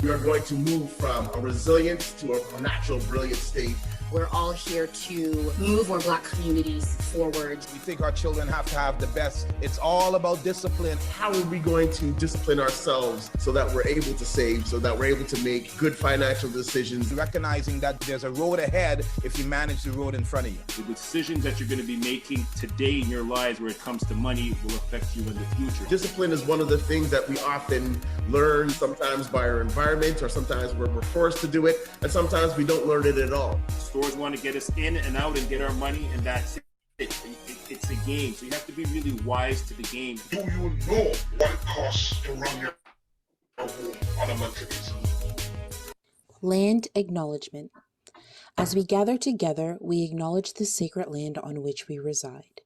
We are going to move from a resilience to a natural brilliant state. We're all here to move our Black communities forward. We think our children have to have the best. It's all about discipline. How are we going to discipline ourselves so that we're able to save, so that we're able to make good financial decisions? Recognizing that there's a road ahead if you manage the road in front of you. The decisions that you're going to be making today in your lives where it comes to money will affect you in the future. Discipline is one of the things that we often learn, sometimes by our environment, or sometimes we're forced to do it, and sometimes we don't learn it at all. Stores want to get us in and out and get our money, and that's it. It's a game, so you have to be really wise to the game. Do you know what it costs to run your home on a monthly basis? Land acknowledgement. As we gather together, we acknowledge the sacred land on which we reside.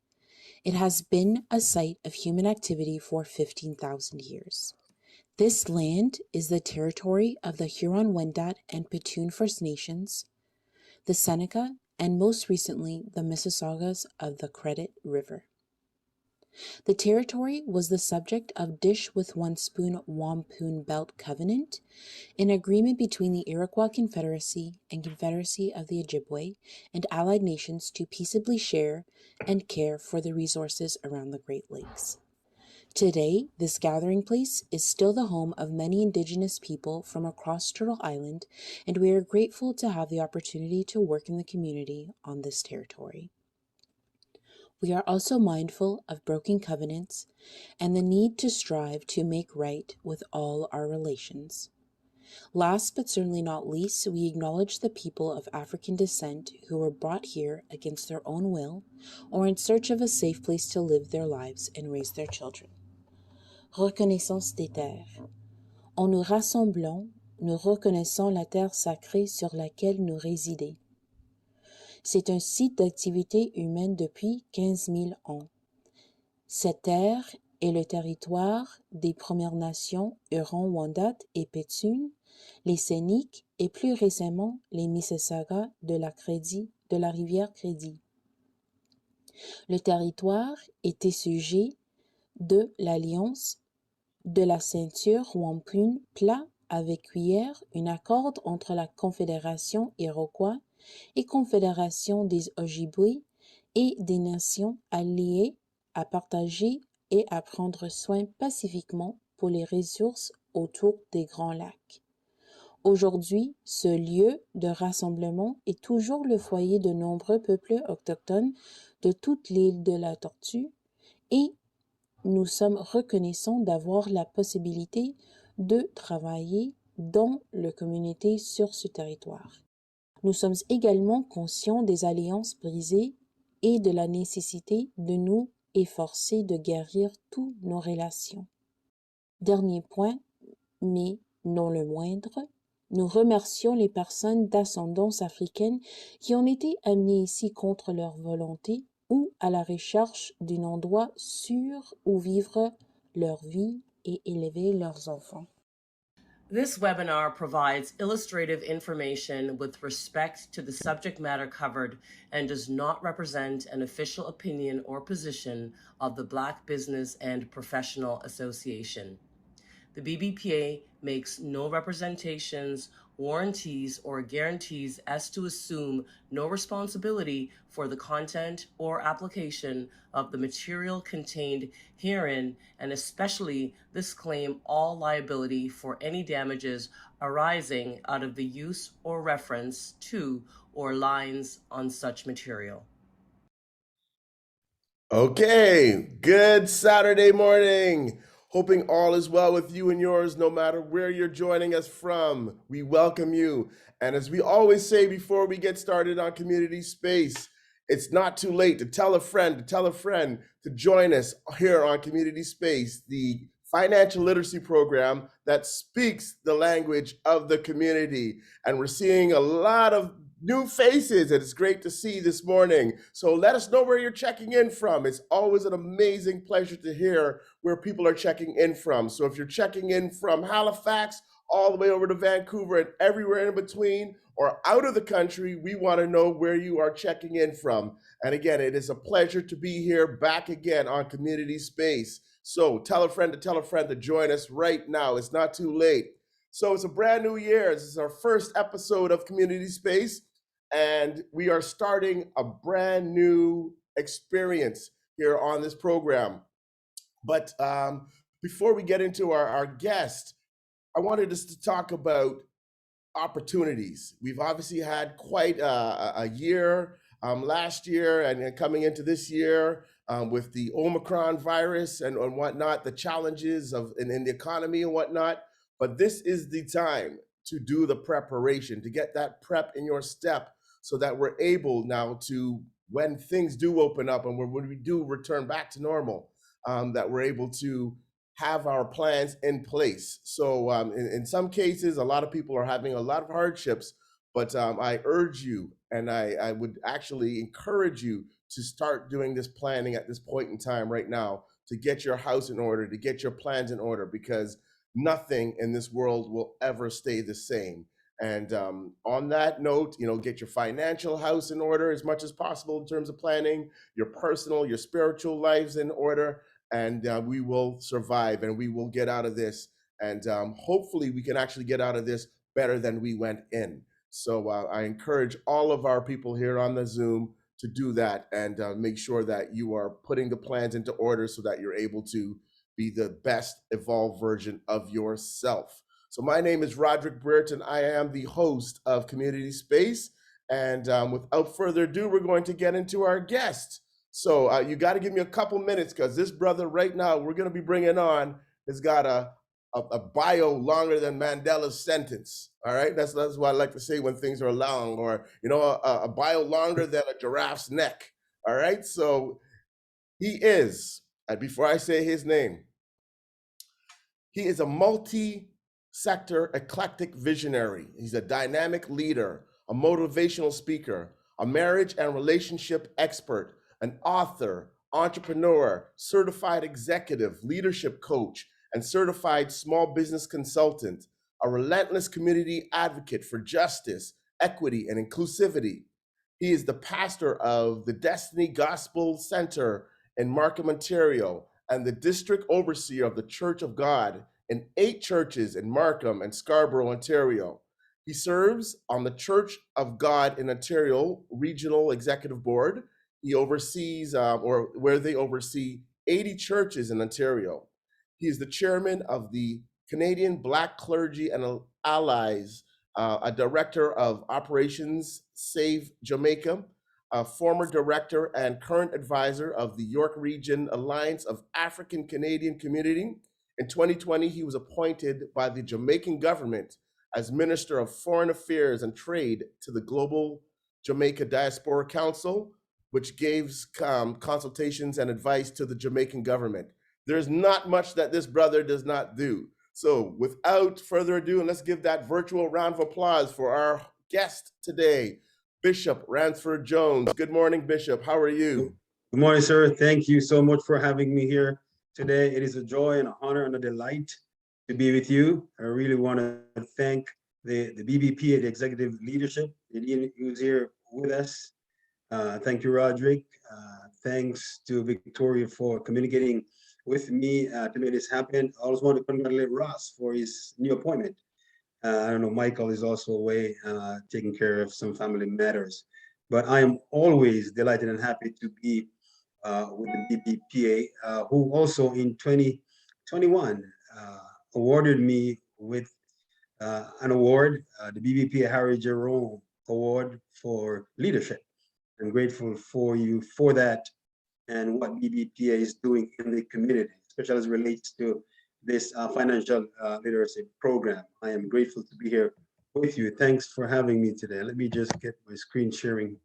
It has been a site of human activity for 15,000 years. This land is the territory of the Huron-Wendat and Petun First Nations, the Seneca, and most recently, the Mississaugas of the Credit River. The territory was the subject of Dish with One Spoon Wampum Belt Covenant, an agreement between the Iroquois Confederacy and Confederacy of the Ojibwe and allied nations to peaceably share and care for the resources around the Great Lakes. Today, this gathering place is still the home of many Indigenous people from across Turtle Island, and we are grateful to have the opportunity to work in the community on this territory. We are also mindful of broken covenants and the need to strive to make right with all our relations. Last but certainly not least, we acknowledge the people of African descent who were brought here against their own will or in search of a safe place to live their lives and raise their children. Reconnaissance des terres. En nous rassemblant, nous reconnaissons la terre sacrée sur laquelle nous résidons. C'est un site d'activité humaine depuis 15 000 ans. Cette terre est le territoire des Premières Nations Huron-Wendat et Petun, les Scéniques et plus récemment les Mississaugas de la rivière Crédit. Le territoire était sujet de l'alliance de la ceinture Wampum plat avec cuillère, un accord entre la Confédération Iroquois et Confédération des Ojibwe et des nations alliées à partager et à prendre soin pacifiquement pour les ressources autour des Grands Lacs. Aujourd'hui, ce lieu de rassemblement est toujours le foyer de nombreux peuples autochtones de toute l'île de la Tortue et nous sommes reconnaissants d'avoir la possibilité de travailler dans la communauté sur ce territoire. Nous sommes également conscients des alliances brisées et de la nécessité de nous efforcer de guérir toutes nos relations. Dernier point, mais non le moindre, nous remercions les personnes d'ascendance africaine qui ont été amenées ici contre leur volonté ou à la recherche d'un endroit sûr où vivre leur vie et élever leurs enfants. This webinar provides illustrative information with respect to the subject matter covered and does not represent an official opinion or position of the Black Business and Professional Association. The BBPA makes no representations, warranties, or guarantees as to assume no responsibility for the content or application of the material contained herein, and especially disclaim all liability for any damages arising out of the use or reference to or lines on such material. Okay, good Saturday morning. Hoping all is well with you and yours, no matter where you're joining us from. We welcome you. And as we always say before we get started on Community Space, it's not too late to tell a friend to join us here on Community Space, the financial literacy program that speaks the language of the community. And we're seeing a lot of new faces, and it's great to see this morning. So let us know where you're checking in from. It's always an amazing pleasure to hear where people are checking in from. So if you're checking in from Halifax all the way over to Vancouver and everywhere in between, or out of the country, we want to know where you are checking in from. And again, it is a pleasure to be here back again on Community Space. So tell a friend to join us right now. It's not too late. So it's a brand new year. This is our first episode of Community Space, and we are starting a brand new experience here on this program. But before we get into our guest, I wanted us to talk about opportunities. We've obviously had quite a year last year and coming into this year with the Omicron virus and whatnot, the challenges of in the economy and whatnot. But this is the time to do the preparation, to get that prep in your step so that we're able now to, when things do open up and when we do return back to normal, that we're able to have our plans in place. So in some cases, a lot of people are having a lot of hardships, but I urge you and I would actually encourage you to start doing this planning at this point in time right now to get your house in order, to get your plans in order, because nothing in this world will ever stay the same. And on that note, get your financial house in order as much as possible in terms of planning, your personal, your spiritual lives in order, and we will survive and we will get out of this. And hopefully we can actually get out of this better than we went in. So I encourage all of our people here on the Zoom to do that and make sure that you are putting the plans into order so that you're able to be the best evolved version of yourself. So my name is Roderick Britt, and I am the host of Community Space. And without further ado, we're going to get into our guest. So you got to give me a couple minutes because this brother right now we're going to be bringing on has got a bio longer than Mandela's sentence. All right, that's what I like to say when things are long, or a bio longer than a giraffe's neck. All right, so he is. And before I say his name, he is a multi-sector eclectic visionary. He's a dynamic leader, a motivational speaker, a marriage and relationship expert, an author, entrepreneur, certified executive, leadership coach, and certified small business consultant, a relentless community advocate for justice, equity, and inclusivity. He is the pastor of the Destiny Gospel Center in Markham, Ontario, and the district overseer of the Church of God in 8 churches in Markham and Scarborough, Ontario. He serves on the Church of God in Ontario Regional Executive Board. He oversees, where they oversee 80 churches in Ontario. He is the chairman of the Canadian Black Clergy and Allies, a director of Operations Save Jamaica, a former director and current advisor of the York Region Alliance of African Canadian Community. In 2020, he was appointed by the Jamaican government as Minister of Foreign Affairs and Trade to the Global Jamaica Diaspora Council, which gives consultations and advice to the Jamaican government. There's not much that this brother does not do. So without further ado, and let's give that virtual round of applause for our guest today, Bishop Ransford Jones. Good morning, Bishop. How are you? Good morning, sir. Thank you so much for having me here today. It is a joy and an honor and a delight to be with you. I really want to thank the BBPA, the executive leadership, who's here with us. Thank you, Roderick. Thanks to Victoria for communicating with me to make this happen. I also want to congratulate Ross for his new appointment. I don't know, Michael is also away taking care of some family matters. But I am always delighted and happy to be with the BBPA, who also in 2021 awarded me with an award, the BBPA Harry Jerome Award for Leadership. I'm grateful for you for that and what BBPA is doing in the community, especially as it relates to this financial literacy program. I am grateful to be here with you. Thanks for having me today. Let me just get my screen sharing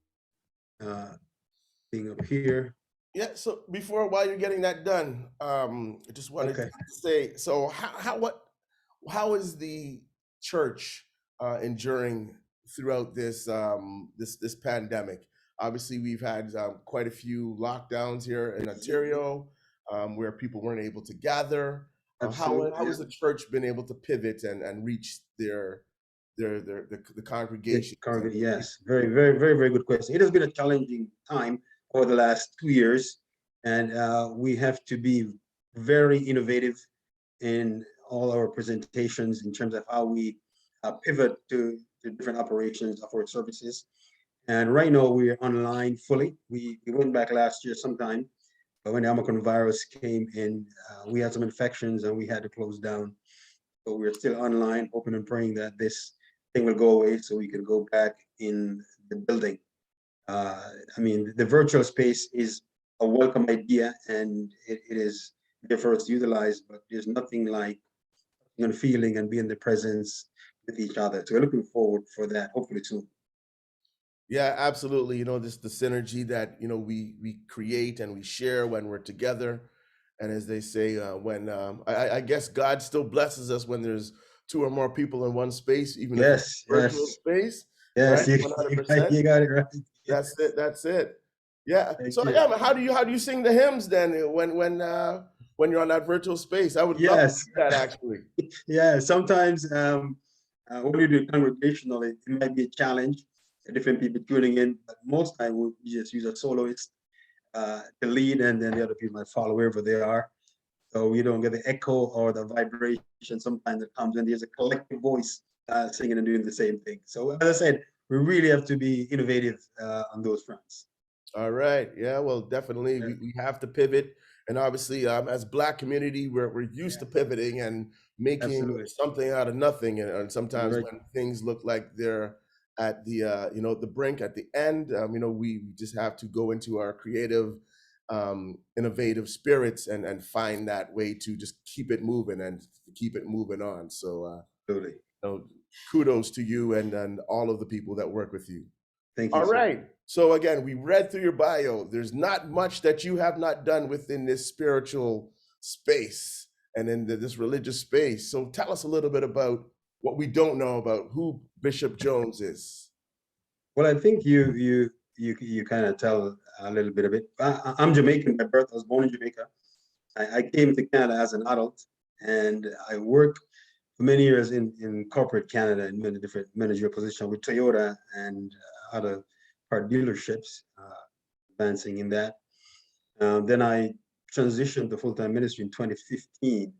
thing up here. Yeah, so while you're getting that done, I just wanted to say, so how is the church enduring throughout this this pandemic? Obviously, we've had quite a few lockdowns here in Ontario where people weren't able to gather. How has the church been able to pivot and reach the congregation? Yes, very, very, very, very good question. It has been a challenging time over the last 2 years, and we have to be very innovative in all our presentations in terms of how we pivot to different operations of our services. And right now we're online fully. We went back last year sometime, but when the Omicron virus came in, we had some infections and we had to close down. So we're still online, hoping and praying that this thing will go away so we can go back in the building. I mean, the virtual space is a welcome idea and it is there for us to utilize, but there's nothing like feeling and being the presence with each other. So we're looking forward for that, hopefully soon. Yeah, absolutely. Just the synergy that we create and we share when we're together. And as they say, when I guess God still blesses us when there's two or more people in one space, even if it's Yes, virtual yes, space, yes, right? you, 100%. you got it right. That's it. That's it. Yeah. Thank So you. yeah, how do you sing the hymns then when you're on that virtual space? I would love to Yes, see that actually. yeah. Sometimes when you do congregational, it might be a challenge. Different people tuning in, but most time we just use a soloist to lead, and then the other people might follow wherever they are. So we don't get the echo or the vibration sometimes that comes when there's a collective voice singing and doing the same thing. So as I said, we really have to be innovative on those fronts. All right. Yeah, well, definitely Yeah. we have to pivot. And obviously, as Black community, we're used to pivoting and making Absolutely. something out of nothing. And You're sometimes right. when things look like they're at the brink, at the end, we just have to go into our creative, innovative spirits and find that way to just keep it moving and keep it moving on. So, Absolutely. kudos to you and all of the people that work with you. Thank you, All sir. right. So again, we read through your bio. There's not much that you have not done within this spiritual space and in this religious space. So tell us a little bit about what we don't know about who Bishop Jones is. Well, I think you kind of tell a little bit of it. I'm Jamaican by birth. I was born in Jamaica. I came to Canada as an adult, and I worked for many years in corporate Canada in many different managerial positions with Toyota and other car dealerships, advancing in that. Then I transitioned to full-time ministry in 2015,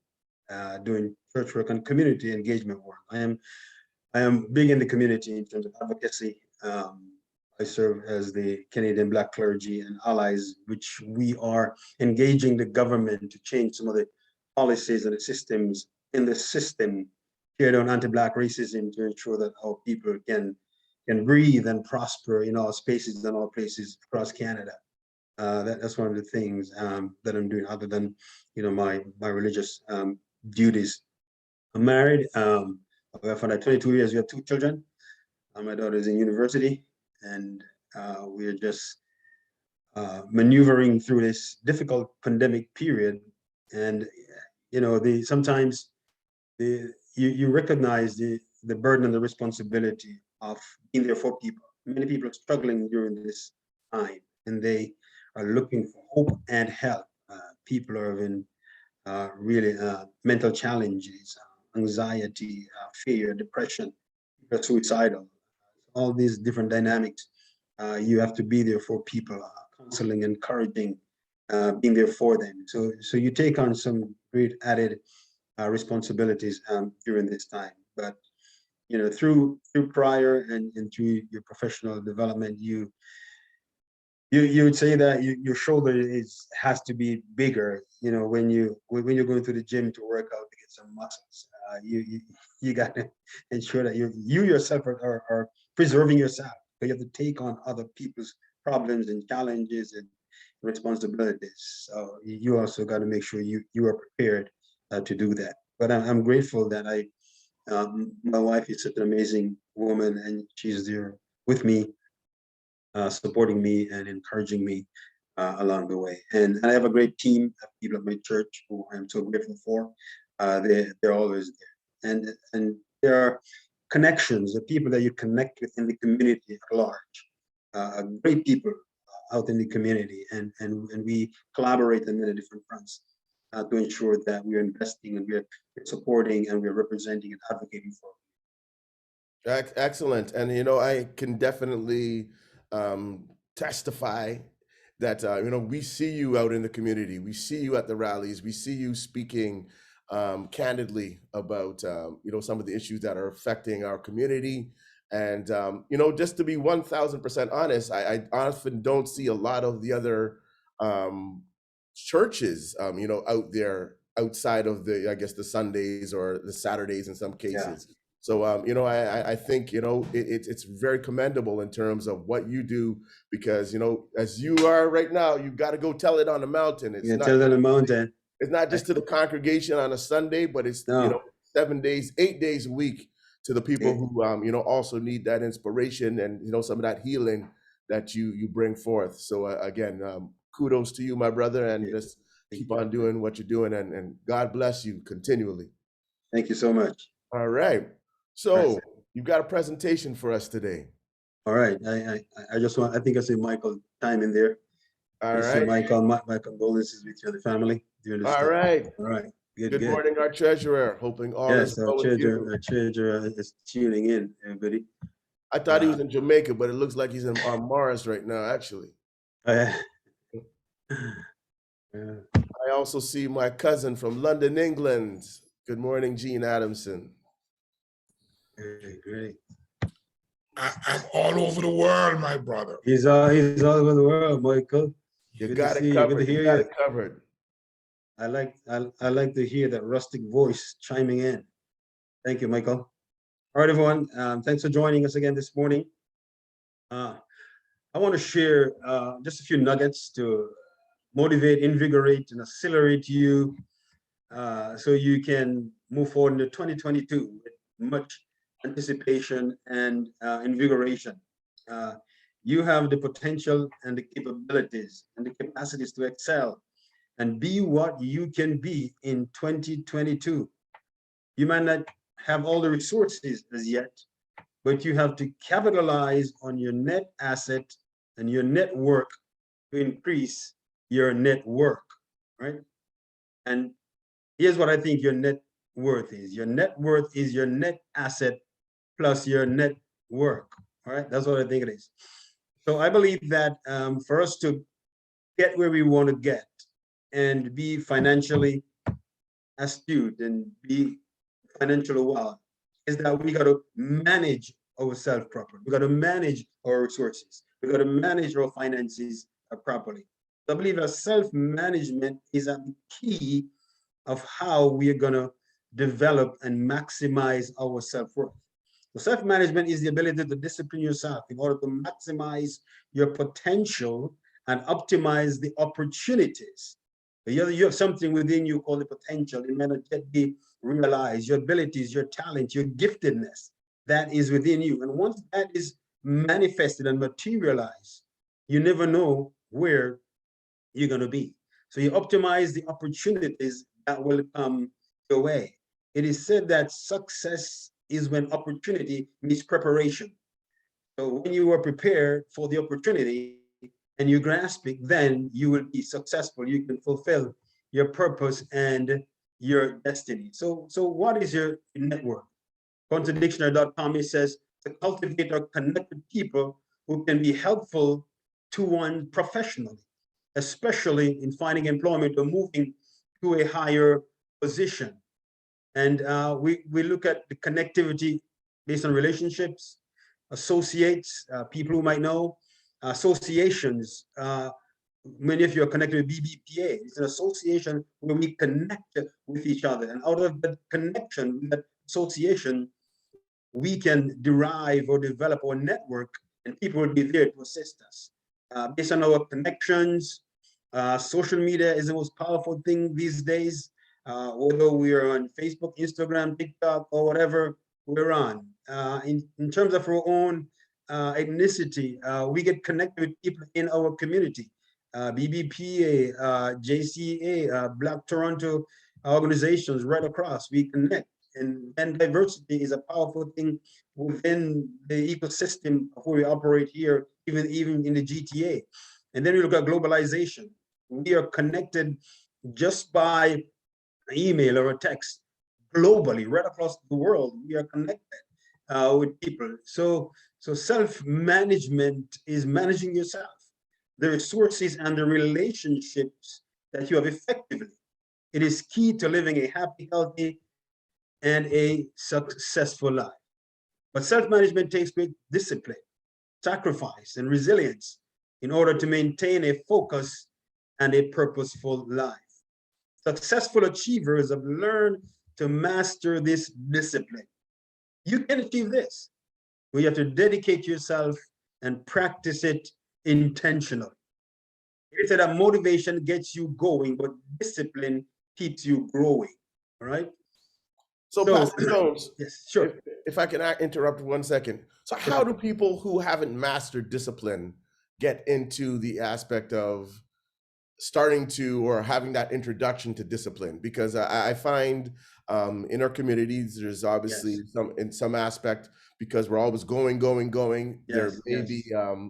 doing church work and community engagement work. I am big in the community in terms of advocacy. I serve as the Canadian Black Clergy and Allies, which we are engaging the government to change some of the policies and the systems in the system here on anti-Black racism to ensure that our people can breathe and prosper in all spaces and all places across Canada. That's one of the things that I'm doing, other than my religious duties. I'm married. For like 22 years, we have 2 children. My daughter is in university, and we are just maneuvering through this difficult pandemic period. And sometimes you recognize the burden and the responsibility of being there for people. Many people are struggling during this time, and they are looking for hope and help. People are having really mental challenges, anxiety, fear, depression, suicidal, all these different dynamics. You have to be there for people, counseling, encouraging, being there for them. So you take on some great added responsibilities during this time. But through prior and through your professional development, you would say that your shoulder has to be bigger. When you're going to the gym to work out to get some muscles, you got to ensure that you yourself are preserving yourself. But you have to take on other people's problems and challenges and responsibilities. So you also got to make sure you are prepared to do that. But I'm grateful that my wife is such an amazing woman, and she's there with me, supporting me and encouraging me along the way. And I have a great team of people at my church who I'm so grateful for. They're always there, and there are connections, the people that you connect with in the community at large, great people out in the community, and we collaborate on many different fronts to ensure that we're investing and we're supporting and we're representing and advocating for. Excellent. And I can definitely testify that we see you out in the community. We see you at the rallies. We see you speaking candidly about some of the issues that are affecting our community. And just to be 1,000% honest, I often don't see a lot of the other um, churches, out there outside of I guess the Sundays or the Saturdays in some Yeah. cases. So, I think, it's very commendable in terms of what you do, because, as you are right now, you've got to go tell it on the mountain. You can tell them the mountain. It's not just to the congregation on a Sunday, but it's, No. 7 days, 8 days a week to the people Yeah. who, also need that inspiration and, some of that healing that you bring forth. So, again, kudos to you, my brother, and just keep on doing what you're doing, and God bless you continually. Thank you so much. All right. So you've got a presentation for us today. All right. I just want, I think I see Michael time in there. All So right. Michael, my condolences with you and the family during this All time. right. All right. Good morning, our treasurer. Hoping all Yes, is well with you. our treasurer is tuning in, everybody. I thought he was in Jamaica, but it looks like he's on Mars right now, actually. Yeah. I also see my cousin from London, England. Good morning, Gene Adamson. Great. I'm all over the world, my brother. He's all over the world, Michael. You Good got to it see you. covered. Good to hear You got you. it covered. I like to hear that rustic voice chiming in. Thank you, Michael. All right, everyone. Thanks for joining us again this morning. I want to share just a few nuggets to motivate, invigorate, and accelerate you so you can move forward into 2022 with much anticipation and invigoration. You have the potential and the capabilities and the capacities to excel and be what you can be in 2022. You might not have all the resources as yet, but you have to capitalize on your net asset and your network to increase your net worth, right? And here's what I think your net worth is. Your net worth is your net asset plus your net work, all right? That's what I think it is. So I believe that for us to get where we want to get and be financially astute and be financially well, is that we got to manage ourselves properly. We got to manage our resources. We got to manage our finances properly. I believe that self-management is a key of how we are going to develop and maximize our self-worth. So self-management is the ability to discipline yourself in order to maximize your potential and optimize the opportunities. You have something within you called the potential. It may not yet be realized. Your abilities, your talent, your giftedness, that is within you. And once that is manifested and materialized, you never know where you're going to be. So you optimize the opportunities that will come your way. It is said that success is when opportunity meets preparation. So when you are prepared for the opportunity and you grasp it, then you will be successful. You can fulfill your purpose and your destiny. So what is your network? Contradictionary.com, it says to cultivate or connect with people who can be helpful to one professionally, especially in finding employment or moving to a higher position. And we look at the connectivity based on relationships, associates, people who might know, associations. Many of you are connected with BBPA. It's an association where we connect with each other. And out of that connection, that association, we can derive or develop our network, and people will be there to assist us. Based on our connections, social media is the most powerful thing these days. Whether we are on Facebook, Instagram, TikTok, or whatever we're on. In terms of our own ethnicity, we get connected with people in our community. BBPA, JCA, Black Toronto organizations right across, we connect. And diversity is a powerful thing within the ecosystem of where we operate here, even in the GTA. And then we look at globalization. We are connected just by email or a text globally, right across the world. We are connected with people. So self-management is managing yourself, the resources and the relationships that you have effectively. It is key to living a happy, healthy, and a successful life. But self-management takes great discipline, sacrifice, and resilience in order to maintain a focus and a purposeful life. Successful achievers have learned to master this discipline. You can achieve this, but you have to dedicate yourself and practice it intentionally. It said that motivation gets you going, but discipline keeps you growing. All right. So, Pastor Jones, yes, sure. If I can interrupt 1 second. So, how do people who haven't mastered discipline get into the aspect of starting to or having that introduction to discipline? Because I find in our communities, there's obviously in some aspect, because we're always going, there may be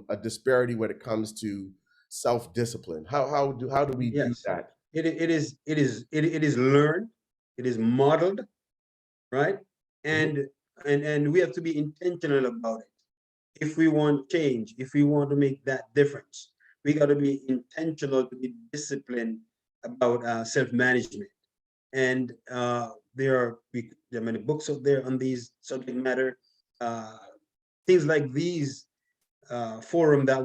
a disparity when it comes to self-discipline. How do we do that? It is learned, it is modeled, right? And we have to be intentional about it. If we want change, if we want to make that difference, we got to be intentional, to be disciplined about self-management. And there are many books out there on these subject matter. Things like these forum that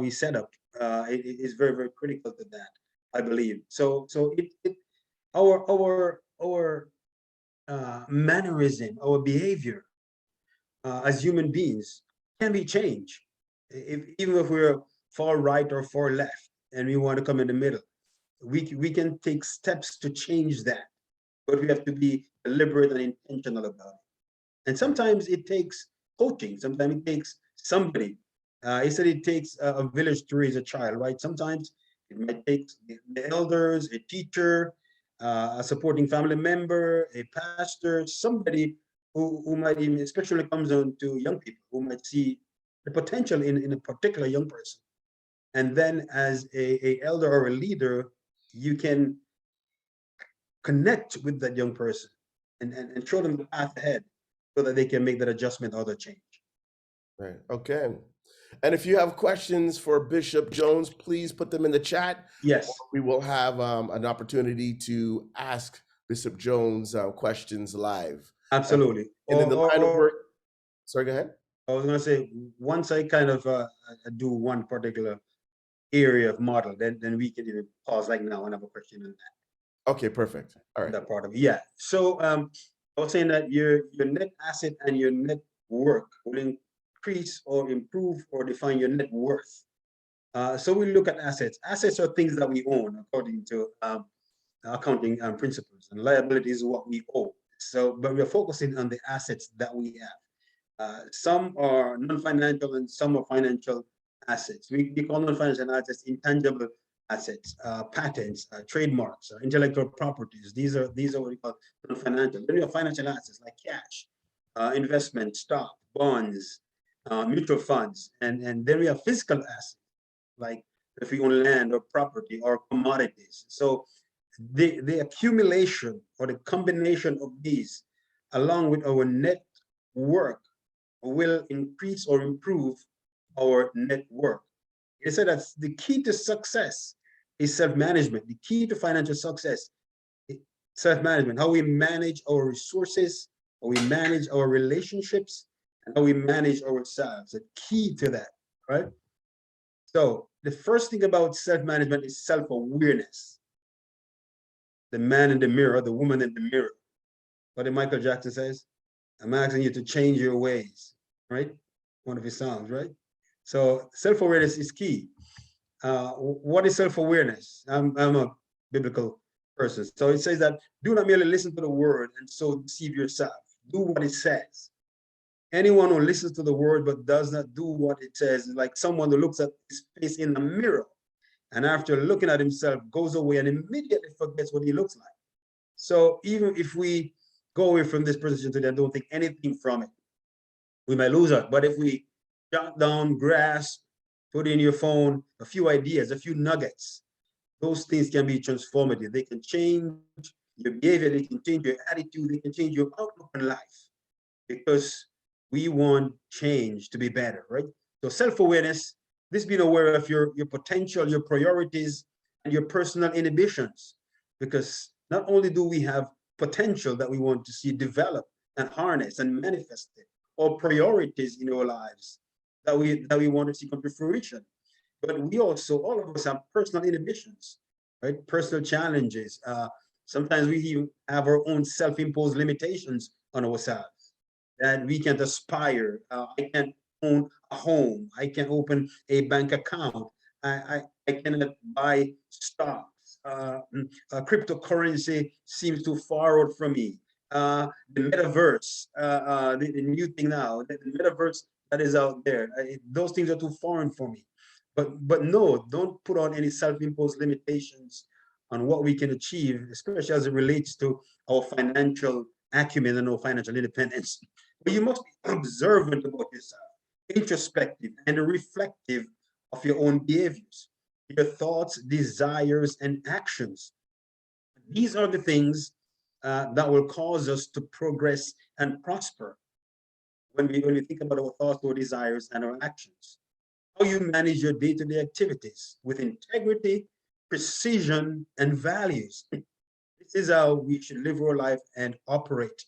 we set up, it is very, very critical to that, I believe. So our mannerism, our behavior as human beings can be changed. Even if we're far right or far left and we want to come in the middle, we can take steps to change that, but we have to be deliberate and intentional about it. And sometimes it takes coaching. Sometimes it takes somebody. He said it takes a village to raise a child, right? Sometimes it might take the elders, a teacher, a supporting family member, a pastor, somebody who might even, especially when it comes down to young people, who might see the potential in a particular young person. And then as a elder or a leader, you can connect with that young person and show them the path ahead so that they can make that adjustment or the change. Right. Okay. And if you have questions for Bishop Jones, please put them in the chat. Yes. We will have an opportunity to ask Bishop Jones questions live. Absolutely. And in the line of work, sorry, go ahead. I was going to say, once I kind of do one particular area of model, then we can even pause like now and have a question on that. Okay, perfect. All right. That part of it. Yeah. So I was saying that your net asset and your net worth will increase or improve or define your net worth. So we look at assets. Assets are things that we own according to accounting principles, and liability is what we owe. So, but we're focusing on the assets that we have. Some are non-financial and some are financial assets. We call non-financial assets intangible assets, patents, trademarks, intellectual properties. These are what we call non-financial. Then we have financial assets like cash, investment, stock, bonds, mutual funds, and then we have physical assets like if we own land or property or commodities. So the accumulation or the combination of these, along with our net worth, will increase or improve our net worth. It said that the key to success is self-management. The key to financial success is self-management, how we manage our resources, how we manage our relationships, and how we manage ourselves. The key to that, right? So the first thing about self-management is self-awareness. The man in the mirror, the woman in the mirror. What did Michael Jackson says? I'm asking you to change your ways, right? One of his songs, right? So self-awareness is key. What is self-awareness? I'm a biblical person. So it says that do not merely listen to the word and so deceive yourself. Do what it says. Anyone who listens to the word but does not do what it says is like someone who looks at his face in the mirror and after looking at himself goes away and immediately forgets what he looks like. So even if we go away from this position today and don't take anything from it, we might lose it. But if we jot down, grasp, put in your phone a few ideas, a few nuggets, those things can be transformative. They can change your behavior, they can change your attitude, they can change your outlook on life, because we want change to be better, right? So self-awareness, this being aware of your potential, your priorities, and your personal inhibitions, because not only do we have potential that we want to see develop and harness and manifested, or priorities in our lives that we want to see come to fruition, but we also, all of us, have personal inhibitions, right? Personal challenges. Sometimes we even have our own self-imposed limitations on ourselves that we can't aspire. I can't own a home. I can't open a bank account. I cannot buy stocks. Cryptocurrency seems too far out from me. The metaverse, the new thing now, the metaverse that is out there, those things are too foreign for me. But no, don't put on any self-imposed limitations on what we can achieve, especially as it relates to our financial acumen and our financial independence. But you must be observant about yourself, introspective and reflective of your own behaviors, your thoughts, desires, and actions. These are the things that will cause us to progress and prosper when we think about our thoughts, our desires, and our actions. How you manage your day-to-day activities with integrity, precision, and values. This is how we should live our life and operate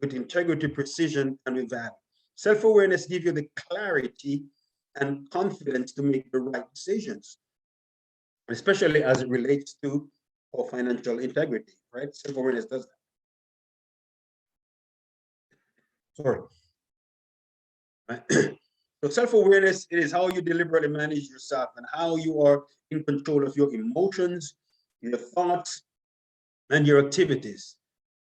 with integrity, precision, and with value. Self-awareness gives you the clarity and confidence to make the right decisions, especially as it relates to our financial integrity, right? Self-awareness does that. Sorry. Right? So self-awareness, it is how you deliberately manage yourself and how you are in control of your emotions, your thoughts, and your activities.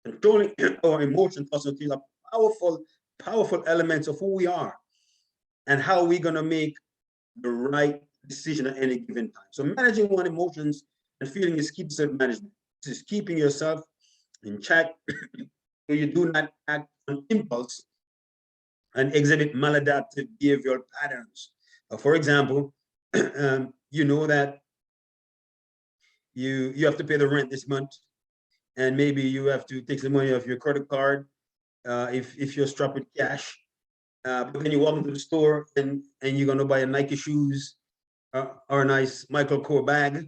Controlling our emotions, thoughts, and feelings are powerful elements of who we are and how we're going to make the right decision at any given time. So managing one's emotions and feeling is key to self-management. This is keeping yourself in check so you do not act on impulse and exhibit maladaptive behavioral patterns. For example, you know that you have to pay the rent this month, and maybe you have to take some money off your credit card if you're strapped with cash. But then you walk into the store and you're gonna buy a Nike shoes or a nice Michael Kors bag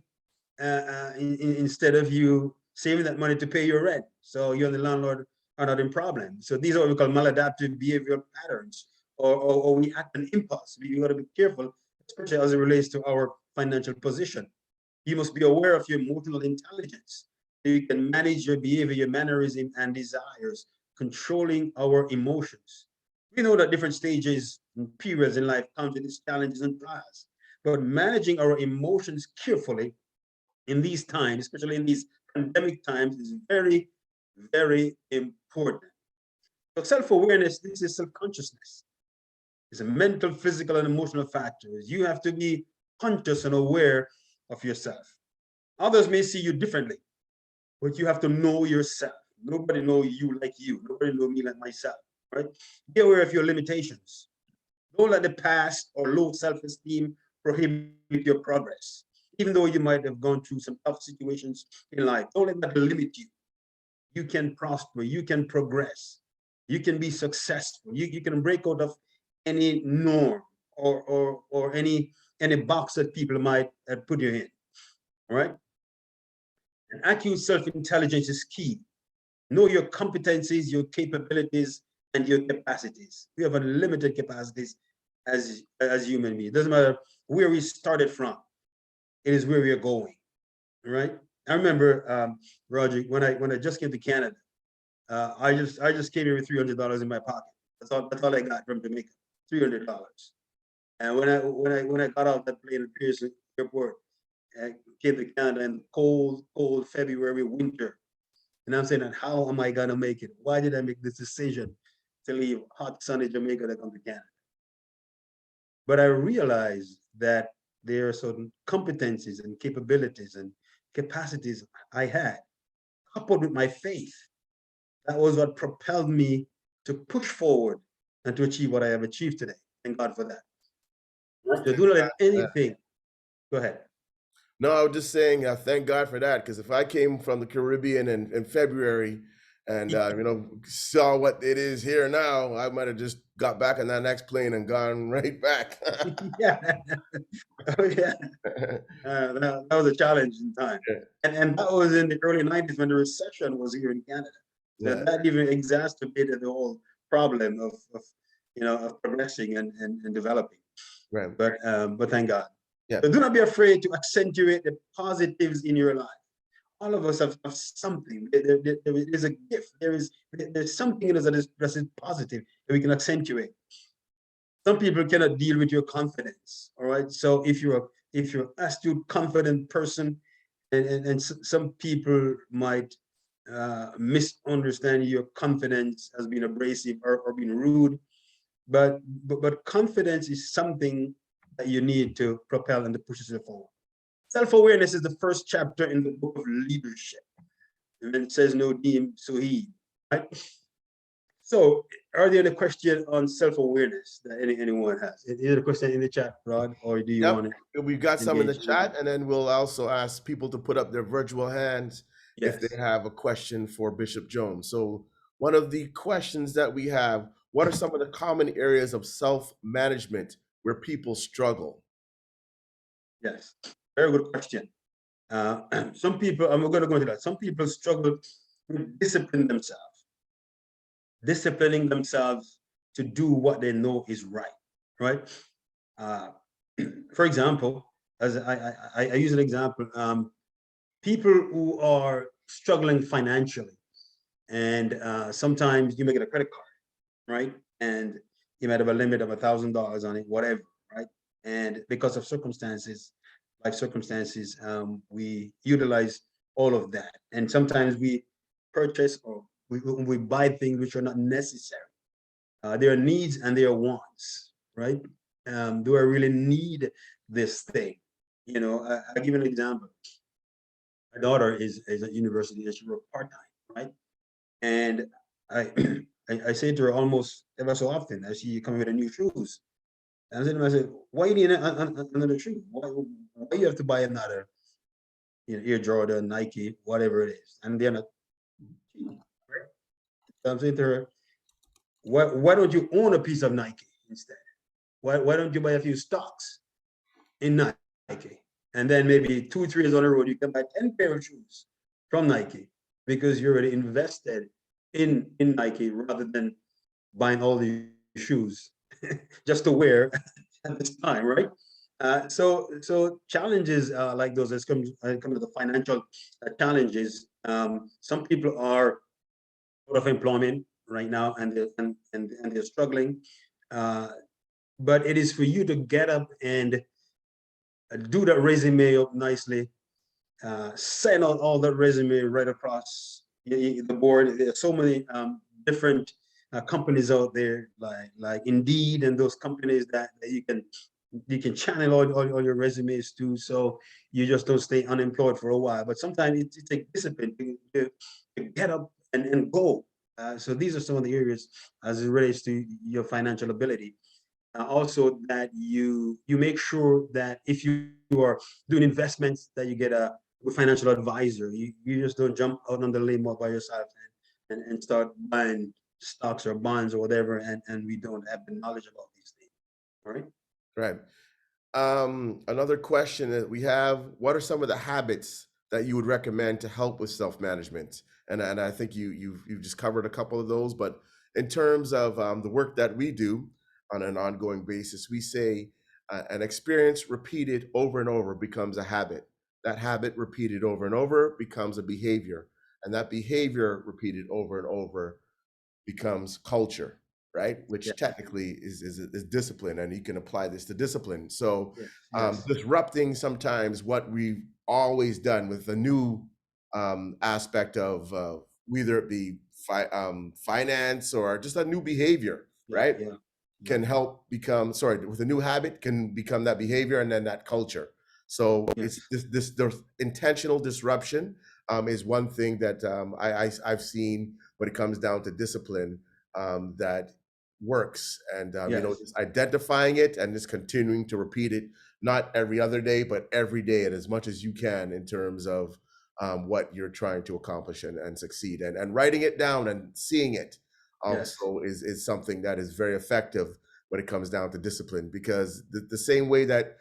instead of you saving that money to pay your rent. So you and the landlord are not in problem. So these are what we call maladaptive behavioral patterns, or we act on impulse. We got to be careful, especially as it relates to our financial position. You must be aware of your emotional intelligence. So you can manage your behavior, your mannerism, and desires, controlling our emotions. We know that different stages and periods in life come with these challenges and trials, but managing our emotions carefully in these times, especially in these pandemic times, is very, very important. So self-awareness, this is self-consciousness. It's a mental, physical, and emotional factors. You have to be conscious and aware of yourself. Others may see you differently, but you have to know yourself. Nobody knows you like you. Nobody knows me like myself, right? Be aware of your limitations. Don't let the past or low self-esteem prohibit your progress. Even though you might have gone through some tough situations in life, don't let that limit you. You can prosper, you can progress, you can be successful, you can break out of any norm or any box that people might put you in. All right. And accurate self-intelligence is key. Know your competencies, your capabilities, and your capacities. We have unlimited capacities as human beings. It doesn't matter where we started from. It is where we are going, right? I remember, Roger, when I just came to Canada, I just came here with $300 in my pocket. That's all I got from Jamaica, $300. And when I got off that plane at Pearson Airport, I came to Canada in cold February winter, and I'm saying, how am I gonna make it? Why did I make this decision to leave hot sunny Jamaica to come to Canada? But I realized that there are certain competencies and capabilities and capacities I had, coupled with my faith. That was what propelled me to push forward and to achieve what I have achieved today. Thank God for that. So do not let anything. Go ahead. No, I was just saying, thank God for that, because if I came from the Caribbean in February and saw what it is here now, I might have just got back on that next plane and gone right back. Yeah. Oh, yeah. That was a challenging time. And that was in the early 90s when the recession was here in Canada. So Yeah. that even exacerbated the whole problem of progressing and developing. Right. But thank God. Yeah. So do not be afraid to accentuate the positives in your life. All of us have something. There is a gift. There's something in us that is positive that we can accentuate. Some people cannot deal with your confidence. All right. So if you're an astute, confident person, and some people might misunderstand your confidence as being abrasive or being rude, but confidence is something that you need to propel and to push yourself forward. Self-awareness is the first chapter in the book of leadership. And it says, no deem, so he. Right? So, are there any questions on self-awareness that anyone has? Is there a question in the chat, Rod, or do you want to? We've got some in the engage? chat, and then we'll also ask people to put up their virtual hands if Yes. they have a question for Bishop Jones. So one of the questions that we have, what are some of the common areas of self-management where people struggle? Yes, very good question. Some people, I'm going to go into that. Some people struggle with disciplining themselves to do what they know is right? For example, as I use an example, people who are struggling financially, and sometimes you may get a credit card, right? And you might have a limit of $1,000 on it, whatever, right? And because of life circumstances, we utilize all of that. And sometimes we purchase or we buy things which are not necessary. There are needs and there are wants, right? Do I really need this thing? I'll give you an example. My daughter is at university and she works part-time, right? And I I say to her almost ever so often as she comes with a new shoes. And I said, why you need another shoe? Why you have to buy another Air Jordan, Nike, whatever it is? And they're not cheap, right? So I'm saying to her, why don't you own a piece of Nike instead? Why don't you buy a few stocks in Nike? And then maybe 2-3 years on the road, you can buy 10 pair of shoes from Nike because you're already invested in Nike rather than buying all these shoes just to wear at this time, right? So challenges like those, as come to the financial challenges. Some people are out of employment right now, and they're struggling. But it is for you to get up and do that resume up nicely, send out all that resume right across the board. There's so many different companies out there, like Indeed and those companies that you can channel all your resumes to, so you just don't stay unemployed for a while. But sometimes it takes discipline to get up and go. So these are some of the areas as it relates to your financial ability. Also, that you make sure that if you are doing investments, that you get a financial advisor. You just don't jump out on the limb all by yourself and start buying stocks or bonds or whatever, and we don't have the knowledge about these things. All right. Right. Another question that we have, what are some of the habits that you would recommend to help with self-management? And I think you've just covered a couple of those, but in terms of the work that we do on an ongoing basis, we say an experience repeated over and over becomes a habit. That habit repeated over and over becomes a behavior. And that behavior repeated over and over becomes culture, right? Which technically is discipline, and you can apply this to discipline. So disrupting sometimes what we've always done with a new aspect of whether it be finance or just a new behavior, right? Can help become, with a new habit can become that behavior and then that culture. So it's this intentional disruption is one thing that I've seen when it comes down to discipline that works, and just identifying it and just continuing to repeat it, not every other day, but every day, and as much as you can in terms of what you're trying to accomplish and succeed. And writing it down and seeing it Yes. also is something that is very effective when it comes down to discipline, because the same way that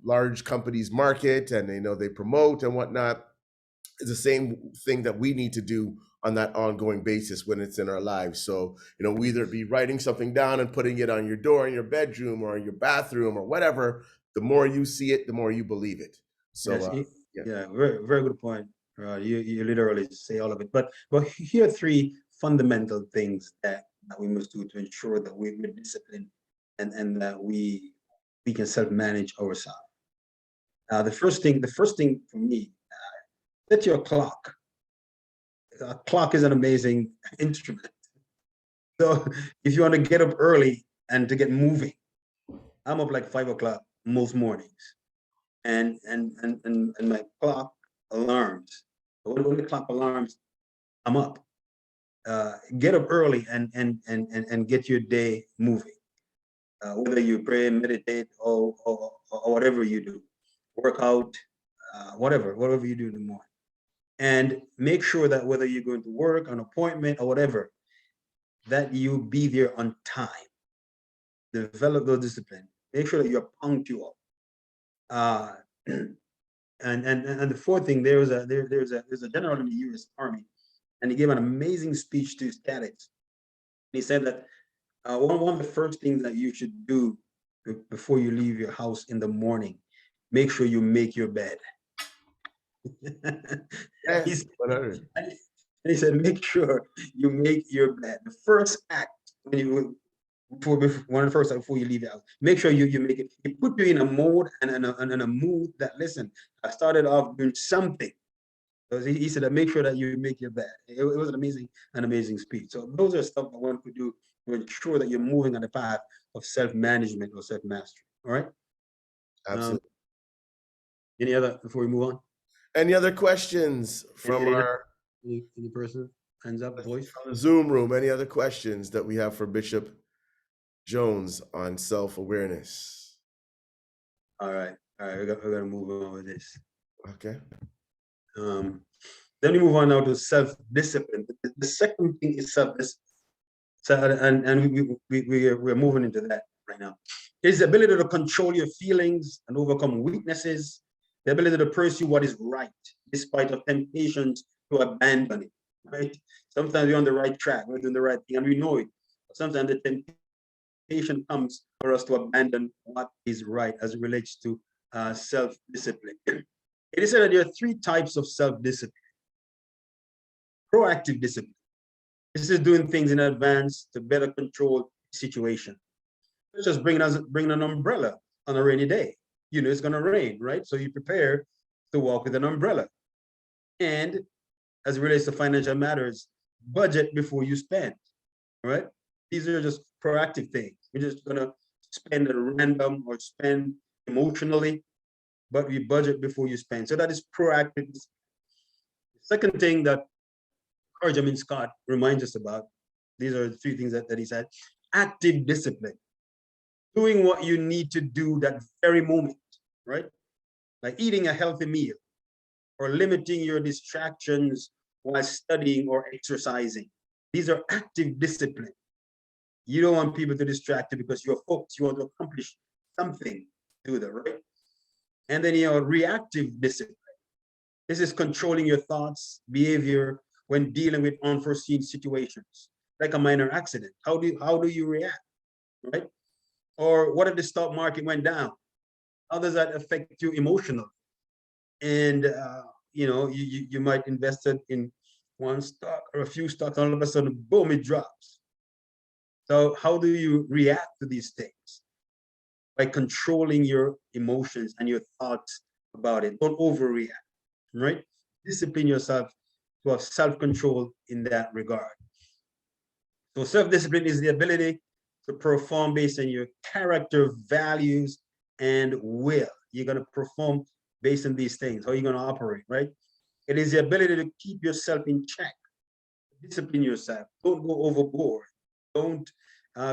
large companies market and they promote and whatnot is the same thing that we need to do on that ongoing basis when it's in our lives. So, we either be writing something down and putting it on your door in your bedroom or in your bathroom or whatever. The more you see it, the more you believe it. So, Yes, yeah. yeah, very, very good point. You literally say all of it. But here are three fundamental things that we must do to ensure that we're disciplined and that we can self-manage ourselves. The first thing for me, set your clock. A clock is an amazing instrument. So if you want to get up early and to get moving, I'm up like 5 o'clock most mornings. And my clock alarms. When the clock alarms, I'm up. Get up early and get your day moving. Whether you pray, meditate, or whatever you do, work out, whatever you do in the morning. And make sure that whether you're going to work, an appointment, or whatever, that you be there on time. Develop those discipline. Make sure that you're punctual. And the fourth thing, there's a general in the U.S. Army, and he gave an amazing speech to his cadets. He said that one of the first things that you should do before you leave your house in the morning, make sure you make your bed. he said, make sure you make your bed. The first act before you leave the house, make sure you make it. It put you in a mode and in a mood that, listen, I started off doing something. So he said, make sure that you make your bed. It was an amazing speech. So those are stuff that one could do to ensure that you're moving on the path of self-management or self-mastery. All right. Absolutely. Any other before we move on? Any other questions from any person? Hands up, voice. From the Zoom room? Any other questions that we have for Bishop Jones on self-awareness? All right. We're gonna move on with this. Okay. Then we move on now to self-discipline. The second thing is self-discipline. So, and we're moving into that right now. It's the ability to control your feelings and overcome weaknesses. The ability to pursue what is right, despite of temptations to abandon it. Right? Sometimes we're on the right track, we're doing the right thing, and we know it. But sometimes the temptation comes for us to abandon what is right as it relates to self-discipline. It is said that there are three types of self-discipline. Proactive discipline. This is doing things in advance to better control the situation. Just bringing an umbrella on a rainy day. You know it's going to rain, right? So you prepare to walk with an umbrella. And as it relates to financial matters, budget before you spend, right? These are just proactive things. We're just going to spend at random or spend emotionally, but we budget before you spend. So that is proactive. The second thing that Benjamin Scott reminds us about, these are the three things that he said: active discipline. Doing what you need to do that very moment, right? Like eating a healthy meal or limiting your distractions while studying or exercising. These are active discipline. You don't want people to distract you because you're focused, you want to accomplish something, do that, right? And then reactive discipline. This is controlling your thoughts, behavior when dealing with unforeseen situations, like a minor accident. How do you react, right? Or what if the stock market went down? How does that affect you emotionally? And you might invest it in one stock or a few stocks, all of a sudden, boom, it drops. So how do you react to these things? By controlling your emotions and your thoughts about it. Don't overreact, right? Discipline yourself to have self-control in that regard. So self-discipline is the ability to perform based on your character, values, and will. You're going to perform based on these things. How are you going to operate, right? It is the ability to keep yourself in check. Discipline yourself. Don't go overboard. Don't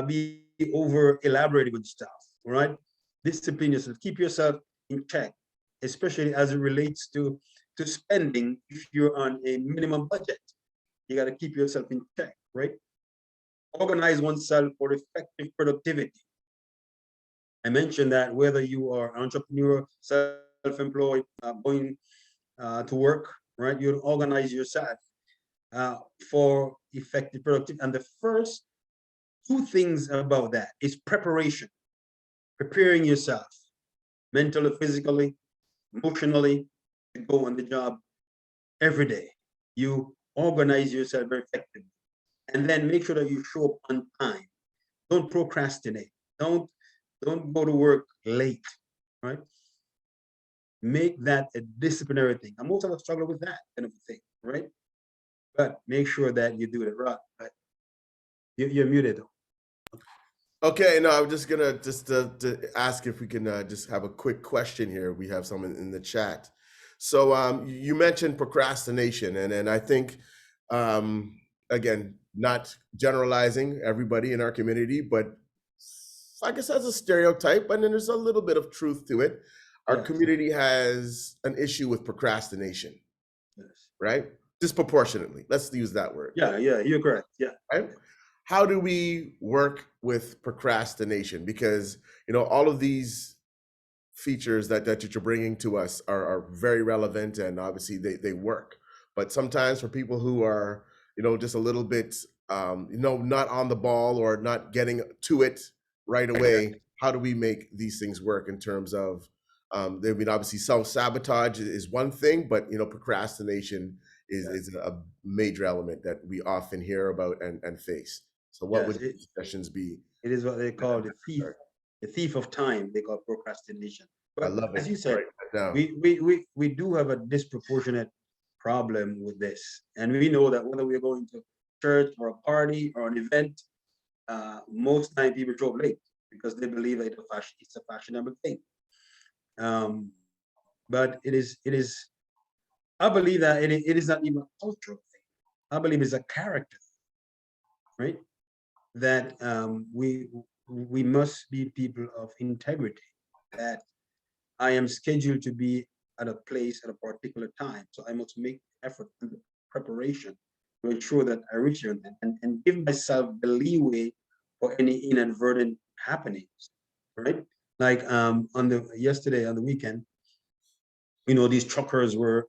be over elaborating with stuff, all right? Discipline yourself. Keep yourself in check, especially as it relates to to spending if you're on a minimum budget. You got to keep yourself in check, right? Organize oneself for effective productivity. I mentioned that whether you are entrepreneur, self-employed, going to work, right? You organize yourself for effective productivity. And the first two things about that is preparation, preparing yourself mentally, physically, emotionally to go on the job every day. You organize yourself very effectively. And then make sure that you show up on time. Don't procrastinate. Don't go to work late, right? Make that a disciplinary thing. And most of us struggle with that kind of thing, right? But make sure that you do it right. But you're muted. Okay, no, I'm just gonna to ask if we can just have a quick question here. We have someone in the chat. So you mentioned procrastination, and I think again, not generalizing everybody in our community, but I guess as a stereotype, and then there's a little bit of truth to it. Our Yes. community has an issue with procrastination, Yes. right? Disproportionately. Let's use that word. Yeah, you're correct. Yeah. Right? How do we work with procrastination? Because all of these features that you're bringing to us are very relevant, and obviously they work. But sometimes for people who are just a little bit not on the ball or not getting to it right away, how do we make these things work in terms of obviously self-sabotage is one thing, but procrastination is a major element that we often hear about and face. So what would suggestions be? It is what they call the thief of time. They call procrastination. I But love it. as you said, Write that down. we do have a disproportionate problem with this, and we know that whether we're going to church or a party or an event, most time people show up late because they believe that it's a fashionable thing. But it is. I believe that it is not even a cultural thing. I believe it's a character, right? That we must be people of integrity. That I am scheduled to be at a place at a particular time, so I must make effort and preparation to ensure that I reach there and give myself the leeway for any inadvertent happenings, right? Like yesterday on the weekend, these truckers were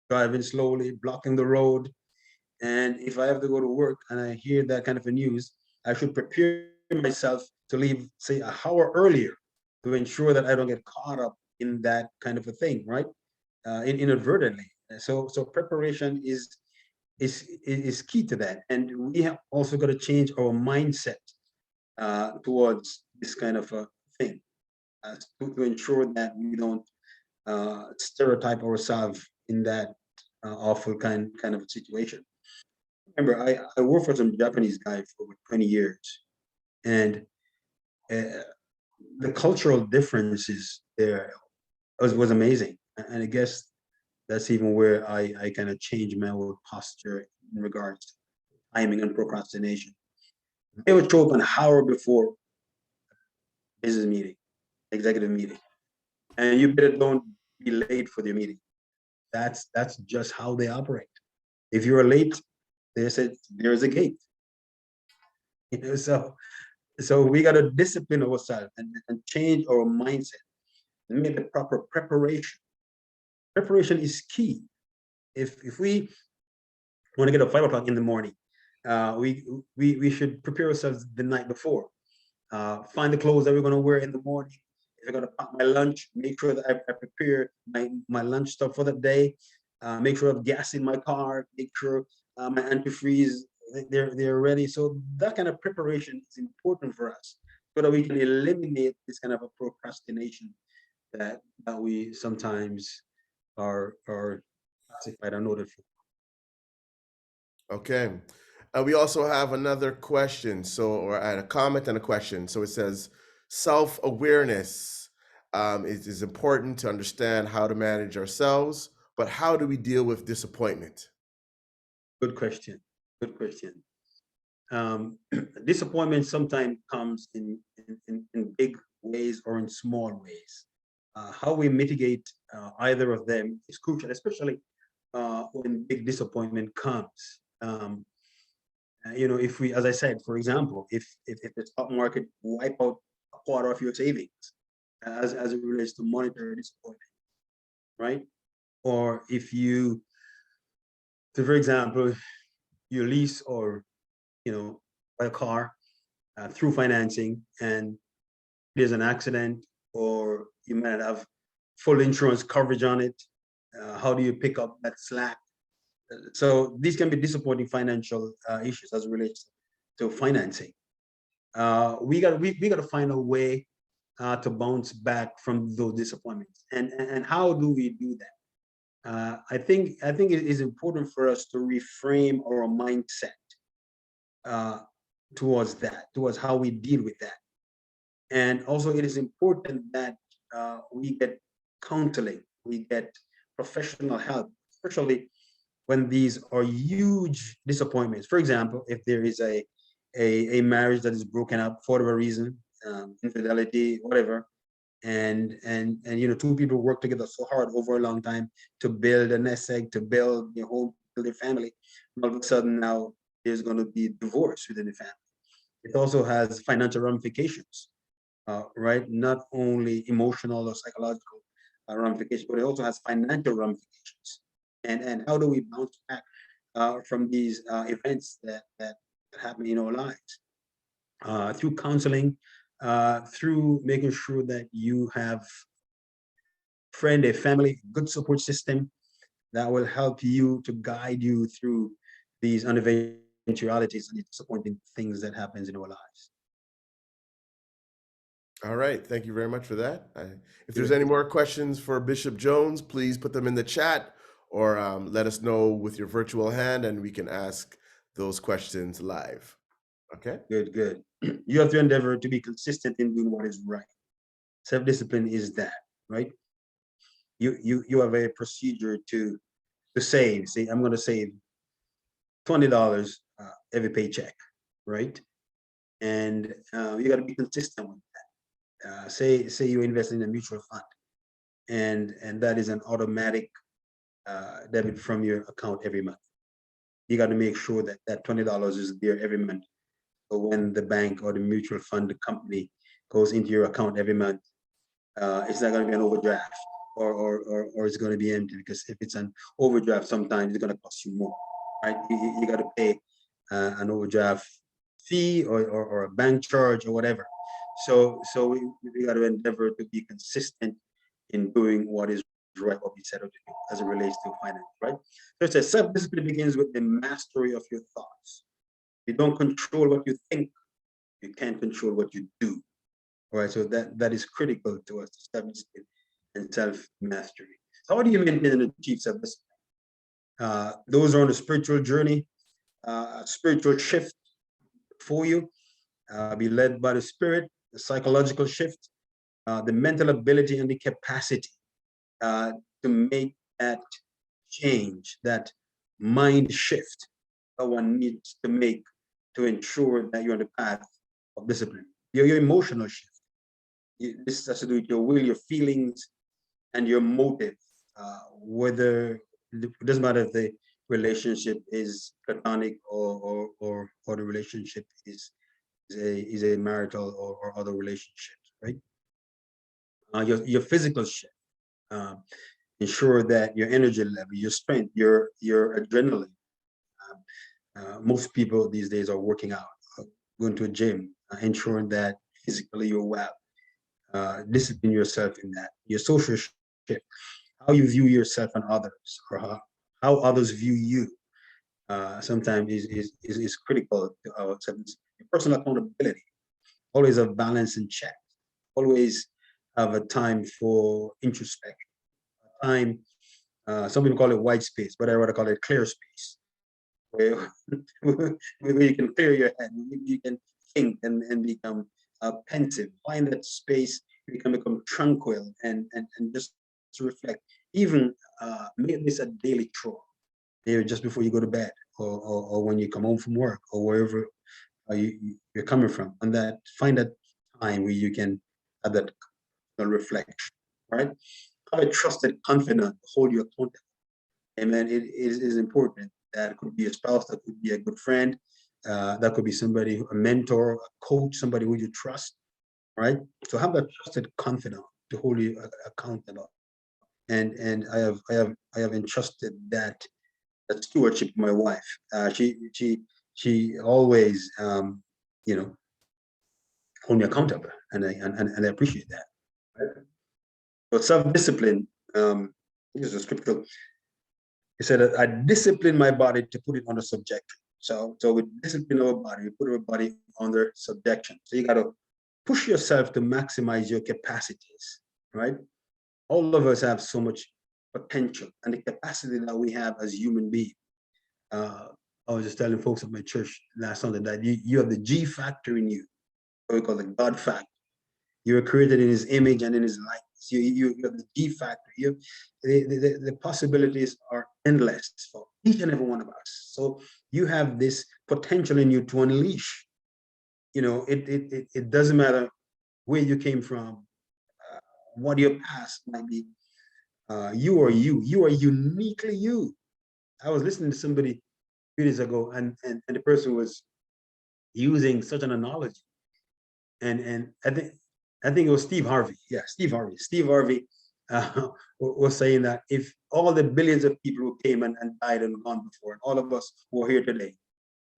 driving slowly, blocking the road. And if I have to go to work and I hear that kind of a news, I should prepare myself to leave, say, an hour earlier to ensure that I don't get caught up in that kind of a thing, right? Inadvertently. So preparation is key to that. And we have also got to change our mindset towards this kind of a thing to ensure that we don't stereotype ourselves in that awful kind of situation. Remember, I worked for some Japanese guy for over 20 years, and the cultural differences there was amazing. And I guess that's even where I kind of changed my whole posture in regards to timing and procrastination. They would show up an hour before business meeting, executive meeting, and you better don't be late for the meeting. That's just how they operate. If you're late, they said there's a gate. So we got to discipline ourselves and change our mindset and make the proper preparation. Preparation is key. If we want to get up 5 o'clock in the morning, we should prepare ourselves the night before. Find the clothes that we're going to wear in the morning. If I'm going to pack my lunch, make sure that I prepare my lunch stuff for the day. Make sure I have gas in my car. Make sure my antifreeze they're ready. So that kind of preparation is important for us, so that we can eliminate this kind of a procrastination that we sometimes are classified or noted for. Okay. We also have another question. Or a comment and a question. So it says, self-awareness is important to understand how to manage ourselves, but how do we deal with disappointment? Good question. Good question. Disappointment sometimes comes in big ways or in small ways. how we mitigate either of them is crucial, especially when big disappointment comes. If we, as I said, for example, if the stock market wipe out a quarter of your savings as it relates to monetary disappointment, right? Or if you, so for example, you lease or buy a car through financing, and there's an accident, or you might have full insurance coverage on it. How do you pick up that slack? So these can be disappointing financial issues as it relates to financing. We got to find a way to bounce back from those disappointments. And how do we do that? I think it is important for us to reframe our mindset towards how we deal with that. And also, it is important that we get counseling, we get professional help, especially when these are huge disappointments. For example, if there is a marriage that is broken up for whatever reason, infidelity, whatever, and two people work together so hard over a long time to build a nest egg, to build their home, build their family, and all of a sudden now there's going to be divorce within the family. It also has financial ramifications, right? Not only emotional or psychological ramifications, but it also has financial ramifications. And how do we bounce back from these events that happen in our lives? Through counseling, through making sure that you have a family, good support system that will help you to guide you through these eventualities and disappointing things that happens in our lives. All right. Thank you very much for that. If there's any more questions for Bishop Jones, please put them in the chat or let us know with your virtual hand and we can ask those questions live. Okay? Good. You have to endeavor to be consistent in doing what is right. Self-discipline is that, right? You have a procedure to save. Say, I'm going to save $20 every paycheck, right? And you got to be consistent with that. Say you invest in a mutual fund, and that is an automatic debit from your account every month. You got to make sure that $20 is there every month. So when the bank or the mutual fund, the company goes into your account every month, it's not going to be an overdraft or it's going to be empty, because if it's an overdraft, sometimes it's going to cost you more, right? You got to pay an overdraft fee or a bank charge or whatever. So we got to endeavor to be consistent in doing what is right, what we set out to do as it relates to finance, right? So it says self-discipline begins with the mastery of your thoughts. You don't control what you think, you can't control what you do. All right, so that is critical to us, self-discipline and self-mastery. So how do you maintain and achieve self-discipline? Those are on a spiritual journey, a spiritual shift for you. Be led by the spirit, the psychological shift, the mental ability and the capacity to make that change, that mind shift that one needs to make to ensure that you're on the path of discipline. Your emotional shift. This has to do with your will, your feelings, and your motive. Whether it doesn't matter if the relationship is platonic or the relationship is a marital or other relationship, right? Your physical shift. Ensure that your energy level, your strength, your adrenaline. Most people these days are working out, going to a gym, ensuring that physically you're well. Discipline yourself in that. Your social shift, how you view yourself and others, or how others view you, sometimes is critical to our self-discipline. Your personal accountability, always have balance and check. Always have a time for introspection. Time, some people call it white space, but I rather call it clear space, where you can clear your head, you can think and become pensive. Find that space you can become tranquil and just to reflect. Even make this a daily chore, just before you go to bed, or when you come home from work, or wherever you're coming from, and that find that time where you can have that reflection. right? Have a trusted confidant to hold you accountable. Amen. It is important. That could be a spouse, that could be a good friend, that could be somebody, a mentor, a coach, somebody who you trust, right? So have a trusted confidant to hold you accountable. And I have entrusted that stewardship to my wife. She always you know, hold me accountable, and I appreciate that. Right? But self-discipline, this is a scriptural. He said that I discipline my body to put it under subjection. So we discipline our body, we put our body under subjection. So you got to push yourself to maximize your capacities, right? All of us have so much potential and the capacity that we have as human beings. I was just telling folks at my church last Sunday that you have the G factor in you, what we call the God factor. You were created in His image and in His likeness. You have the G factor. The possibilities are endless for each and every one of us. So you have this potential in you to unleash. You know, it doesn't matter where you came from, what your past might be. You are you. You are uniquely you. I was listening to somebody a few days ago, and the person was using such an analogy, and I think it was Steve Harvey. Yeah, Steve Harvey. Steve Harvey was saying that if all the billions of people who came and died and gone before, and all of us who are here today,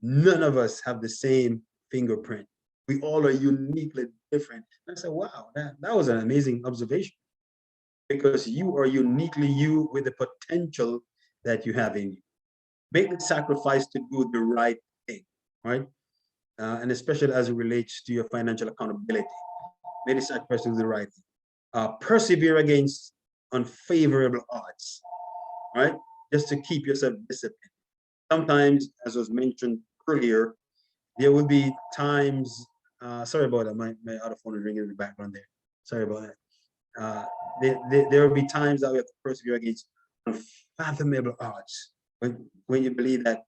none of us have the same fingerprint. We all are uniquely different. And I said, wow, that was an amazing observation, because you are uniquely you with the potential that you have in you. Make the sacrifice to do the right thing, right? And especially as it relates to your financial accountability. Make the sacrifice to do the right thing. Persevere against unfavorable odds, right? Just to keep yourself disciplined. Sometimes, as was mentioned earlier, there will be times, sorry about that, my other phone is ringing in the background there. Sorry about that. There will be times that we have to persevere against unfathomable odds when you believe that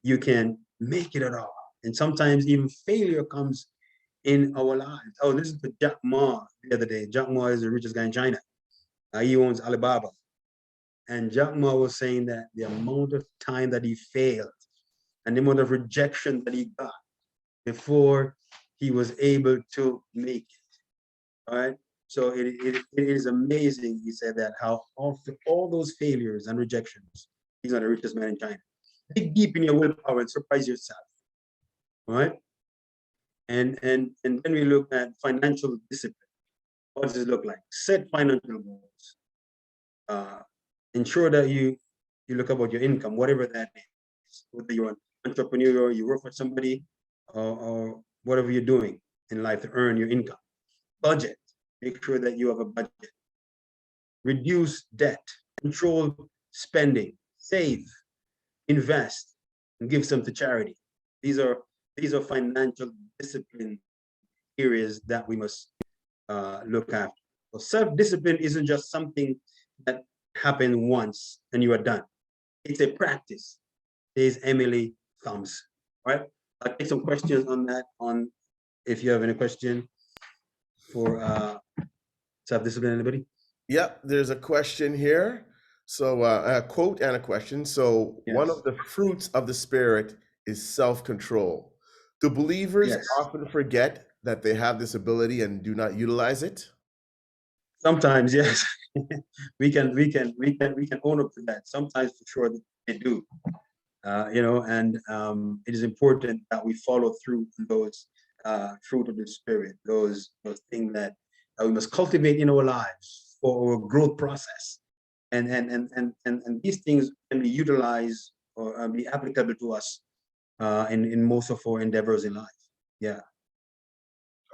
you can make it at all. And sometimes even failure comes in our lives. Oh, listen to Jack Ma the other day. Jack Ma is the richest guy in China. He owns Alibaba. And Jack Ma was saying that the amount of time that he failed and the amount of rejection that he got before he was able to make it. All right. So it is amazing, he said, that how after all those failures and rejections, he's not the richest man in China. Dig deep in your willpower and surprise yourself. All right. And then we look at financial discipline. What does it look like? Set financial goals. Ensure that you look about your income, whatever that is. Whether you're an entrepreneur, you work for somebody, or whatever you're doing in life to earn your income. Budget. Make sure that you have a budget. Reduce debt. Control spending. Save. Invest. And give some to charity. These are financial discipline areas that we must look after. So self-discipline isn't just something that happened once and you are done. It's a practice. There's Emily Thumbs. All right. I'll take some questions on that. If you have any question for self-discipline, anybody? Yep, there's a question here. So a quote and a question. So one Yes. of the fruits of the Spirit is self-control. Do believers Yes. often forget that they have this ability and do not utilize it? Sometimes, yes. we can own up to that. Sometimes, for sure, they do. And it is important that we follow through those fruit of the Spirit, those things that we must cultivate in our lives for our growth process, and these things can be utilized or be applicable to us in most of our endeavors in life. Yeah.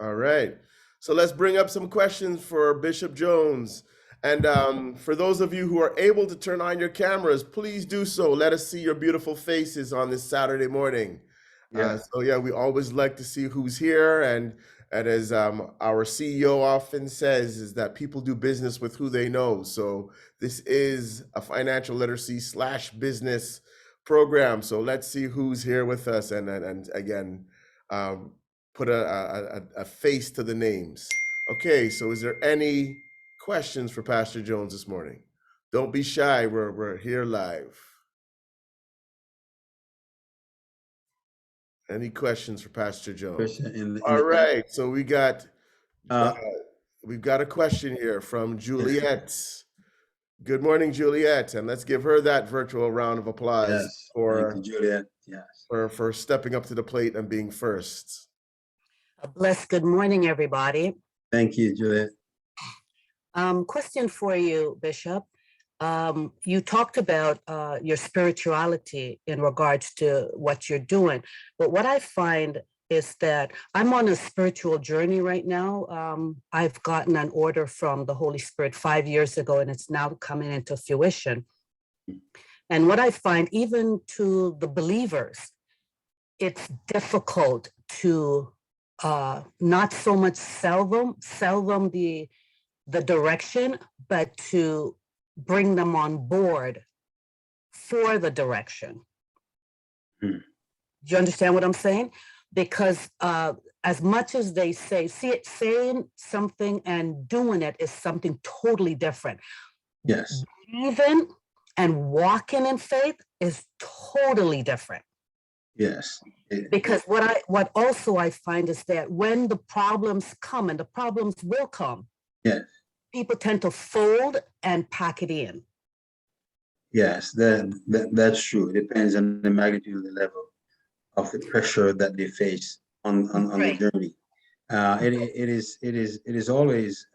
All right. So let's bring up some questions for Bishop Jones. And for those of you who are able to turn on your cameras, please do so. Let us see your beautiful faces on this Saturday morning. Yeah. So yeah, we always like to see who's here. And as our CEO often says, is that people do business with who they know. So this is a financial literacy / business program. So let's see who's here with us. And again, put a face to the names. Okay, so is there any questions for Pastor Jones this morning? Don't be shy. We're here live. Any questions for Pastor Jones? Question in All the chat. right. So we've got a question here from Juliet. Good morning, Juliet, and let's give her that virtual round of applause Yes. Thank you, Juliet. Yes. for stepping up to the plate and being first. A blessed good morning, everybody. Thank you, Juliet. Question for you, Bishop. You talked about your spirituality in regards to what you're doing, but what I find is that I'm on a spiritual journey right now. I've gotten an order from the Holy Spirit 5 years ago, and it's now coming into fruition. And what I find, even to the believers, it's difficult to not so much sell them the direction, but to bring them on board for the direction. Do you understand what I'm saying? Because as much as they saying something and doing it is something totally different. Yes. Believing and walking in faith is totally different. Yes. Because what also I find is that when the problems come, and the problems will come, Yes. people tend to fold and pack it in. Yes, that's true. It depends on the magnitude of the level of the pressure that they face on Right. the journey. It is always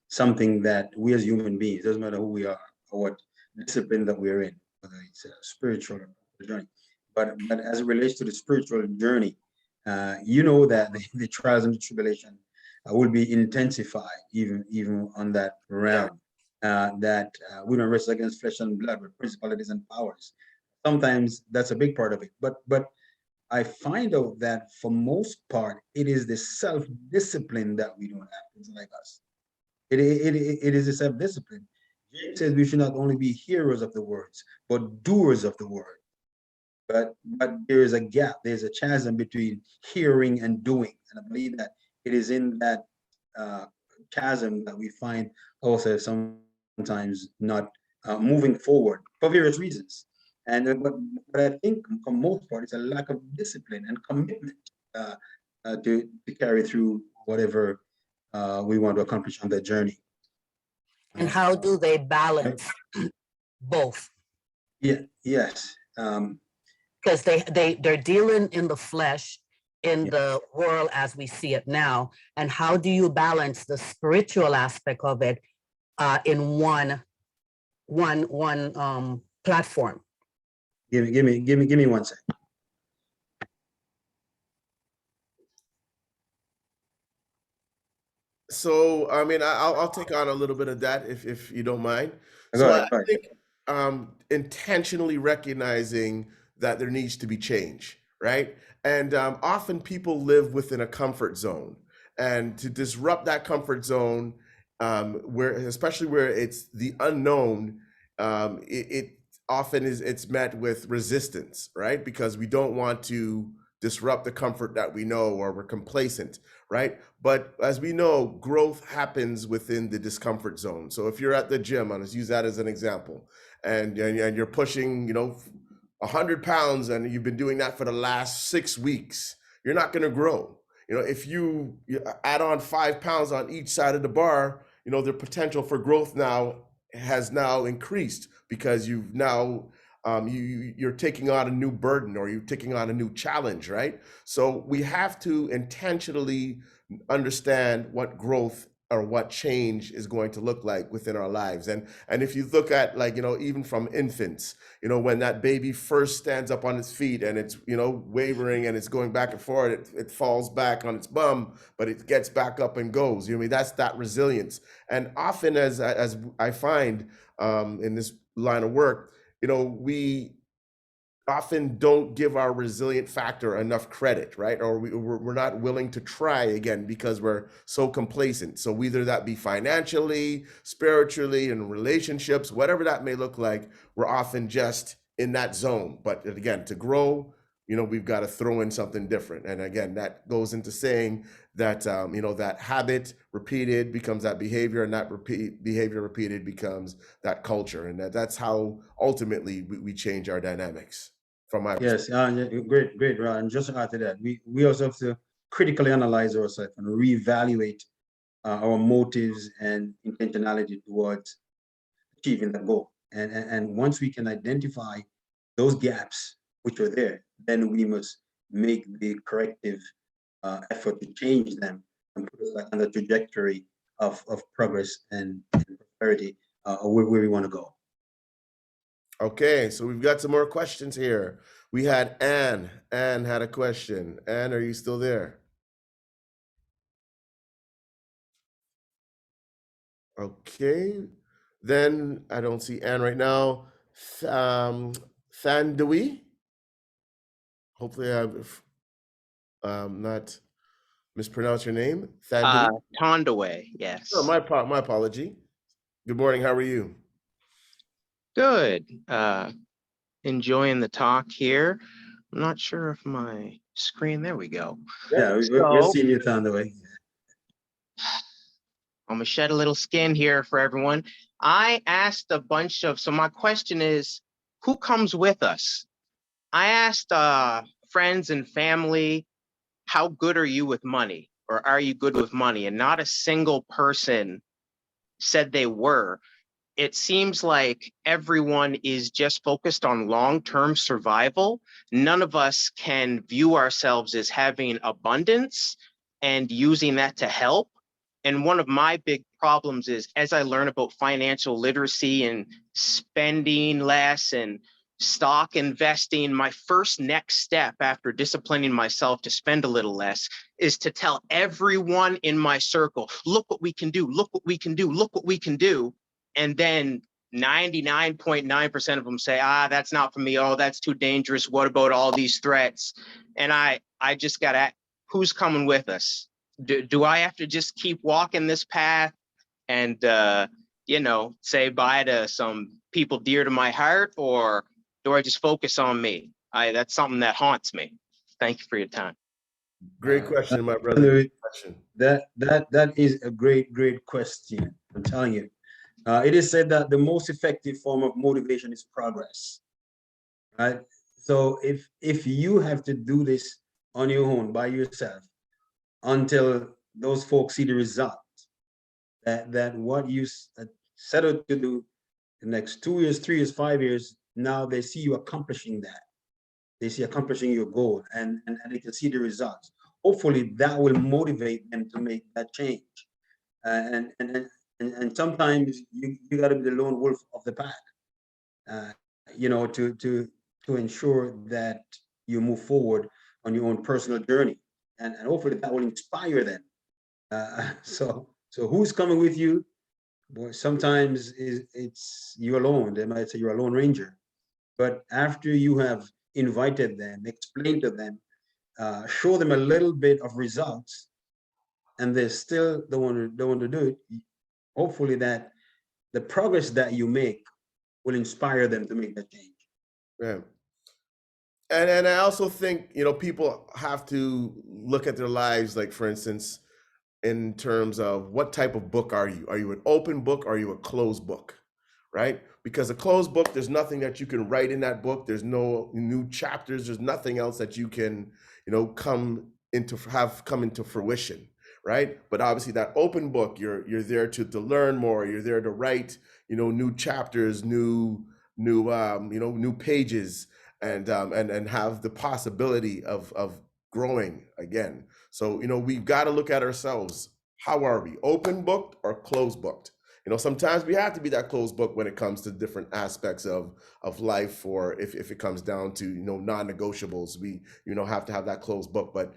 something that we as human beings, doesn't matter who we are or what discipline that we're in, whether it's a spiritual journey. But as it relates to the spiritual journey, you know that the trials and the tribulation will be intensified even on that realm. That we don't wrestle against flesh and blood, but principalities and powers. Sometimes that's a big part of it. But I find out that for most part, it is the self-discipline that we don't have. It's like us. It is a self-discipline. James says we should not only be hearers of the words, but doers of the word. But there is a gap. There's a chasm between hearing and doing. And I believe that it is in that chasm that we find ourselves sometimes not moving forward for various reasons. And but I think for most part, it's a lack of discipline and commitment to carry through whatever we want to accomplish on that journey. And how do they balance both? Yeah. Yes. Because they're dealing in the flesh, in the world as we see it now. And how do you balance the spiritual aspect of it in one platform? Give me 1 second. So, I mean, I'll take on a little bit of that if you don't mind. Go So ahead, I think intentionally recognizing that there needs to be change, right? And often people live within a comfort zone, and to disrupt that comfort zone, especially where it's the unknown, it often it's met with resistance, right? Because we don't want to disrupt the comfort that we know, or we're complacent, right? But as we know, growth happens within the discomfort zone. So if you're at the gym, and let's use that as an example, and you're pushing, 100 pounds, and you've been doing that for the last 6 weeks, you're not going to grow. If you add on 5 pounds on each side of the bar, the potential for growth has increased, because you've now you're taking on a new burden, or you're taking on a new challenge, right? So we have to intentionally understand what growth or what change is going to look like within our lives. And if you look at, even from infants, when that baby first stands up on its feet, and it's, wavering, and it's going back and forth, it falls back on its bum, but it gets back up and goes. That's that resilience. And often, as I find in this line of work, we often don't give our resilient factor enough credit, right? Or we're not willing to try again because we're so complacent. So whether that be financially, spiritually, in relationships, whatever that may look like, we're often just in that zone. But again, to grow, we've got to throw in something different. And again, that goes into saying that, that habit repeated becomes that behavior, and that behavior repeated becomes that culture. And that's how ultimately we change our dynamics from my perspective. Yes, great, Rod. And just to add to that, we also have to critically analyze ourselves and reevaluate our motives and intentionality towards achieving the goal. And once we can identify those gaps which are there, then we must make the corrective effort to change them and put us on the trajectory of progress and prosperity, where we want to go. Okay, so we've got some more questions here. We had Anne. Anne had a question. Anne, are you still there? Okay, then I don't see Anne right now. Thandui. Hopefully I've not mispronounced your name. Thandui. Tondaway, yes. Oh, my apology. Good morning. How are you? Good. Enjoying the talk here. I'm not sure if my screen, there we go. Yeah, we're So- seeing you on the way. I'm gonna shed a little skin here for everyone. I asked a bunch of, so my question is, who comes with us? I asked friends and family, how good are you with money? Or are you good with money? And not a single person said they were. It seems like everyone is just focused on long-term survival. None of us can view ourselves as having abundance and using that to help. And one of my big problems is, as I learn about financial literacy and spending less and stock investing, my first next step after disciplining myself to spend a little less is to tell everyone in my circle, look what we can do, look what we can do, look what we can do. And then 99.9% of them say, that's not for me. Oh, that's too dangerous. What about all these threats? And I just got to, who's coming with us? Do I have to just keep walking this path and, say bye to some people dear to my heart, or do I just focus on me? That's something that haunts me. Thank you for your time. Great question, my brother. Great question. That is a great question. I'm telling you. It is said that the most effective form of motivation is progress, right? So if you have to do this on your own by yourself until those folks see the result, that what you set out to do the next 2 years, 3 years, 5 years, now they see you accomplishing that. They see accomplishing your goal, and they can see the results. Hopefully that will motivate them to make that change. And sometimes you got to be the lone wolf of the pack, to ensure that you move forward on your own personal journey, and hopefully that will inspire them. So who's coming with you? Boy, sometimes it's you alone. They might say you're a lone ranger, but after you have invited them, explained to them, show them a little bit of results, and they still don't want to do it, hopefully that the progress that you make will inspire them to make that change. Yeah. And I also think, people have to look at their lives, like, for instance, in terms of what type of book are you? Are you an open book? Or are you a closed book? Right? Because a closed book, there's nothing that you can write in that book. There's no new chapters. There's nothing else that you can, come into fruition. Right? But obviously that open book, you're there to learn more. You're there to write, new chapters, new pages, and have the possibility of growing again. So, we've got to look at ourselves. How are we? Open booked or closed booked? Sometimes we have to be that closed book when it comes to different aspects of life, or if it comes down to, non-negotiables, we, have to have that closed book. But,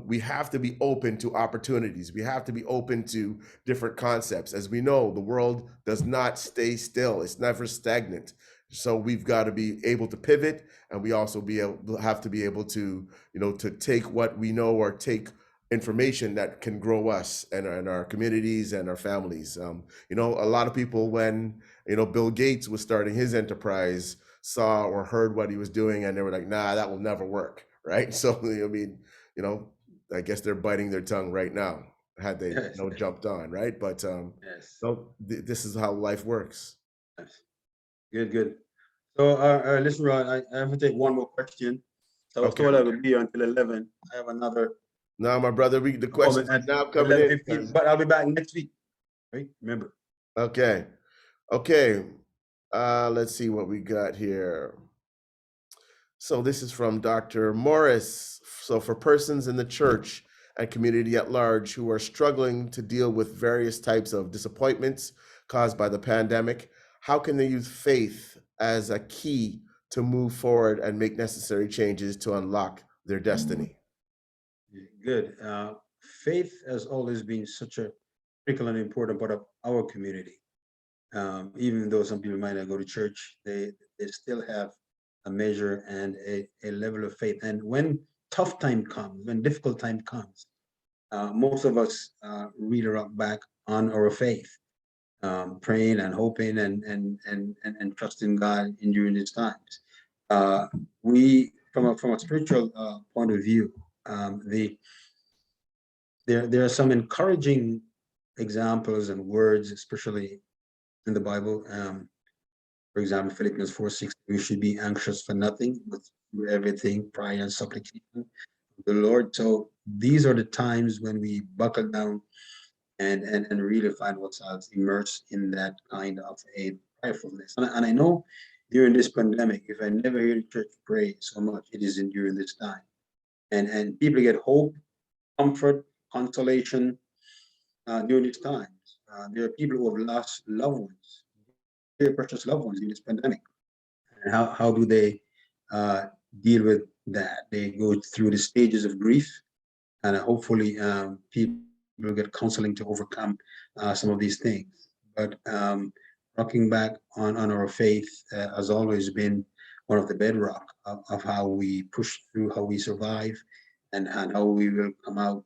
we have to be open to opportunities. We have to be open to different concepts. As we know, the world does not stay still. It's never stagnant. So we've got to be able to pivot, and we also have to be able to, to take what we know, or take information that can grow us and our communities and our families. A lot of people, when, Bill Gates was starting his enterprise, saw or heard what he was doing, and they were like, nah, that will never work, right? So I mean, I guess they're biting their tongue right now, had they Yes, jumped on, right? But yes, no, this is how life works. yes. Good, good. So, listen, Rod, I have to take one more question. So I was Okay. told I would be here until 11. I have another Now, my brother, the questions appointment are at now coming in. 11:15, but I'll be back next week, right? Remember. Okay. Let's see what we got here. So this is from Dr. Morris. So for persons in the church and community at large who are struggling to deal with various types of disappointments caused by the pandemic, how can they use faith as a key to move forward and make necessary changes to unlock their destiny? Good. Faith has always been such a critical and important part of our community. Even though some people might not go to church, they still have a measure and a level of faith. And when tough time comes, when difficult time comes, most of us really rock back on our faith, praying and hoping and trusting God in during these times. We, from a spiritual point of view, there are some encouraging examples and words, especially in the Bible. For example, Philippians 4:6, we should be anxious for nothing, but through everything, prayer and supplication to the Lord. So these are the times when we buckle down and really find ourselves immersed in that kind of a prayerfulness. And I know during this pandemic, if I never hear the church pray so much, it is during this time. And people get hope, comfort, consolation during these times. There are people who have lost loved ones, very precious loved ones in this pandemic. And how do they deal with that? They go through the stages of grief, and hopefully people get counseling to overcome some of these things. But rocking back on our faith has always been one of the bedrock of how we push through, how we survive, and how we will come out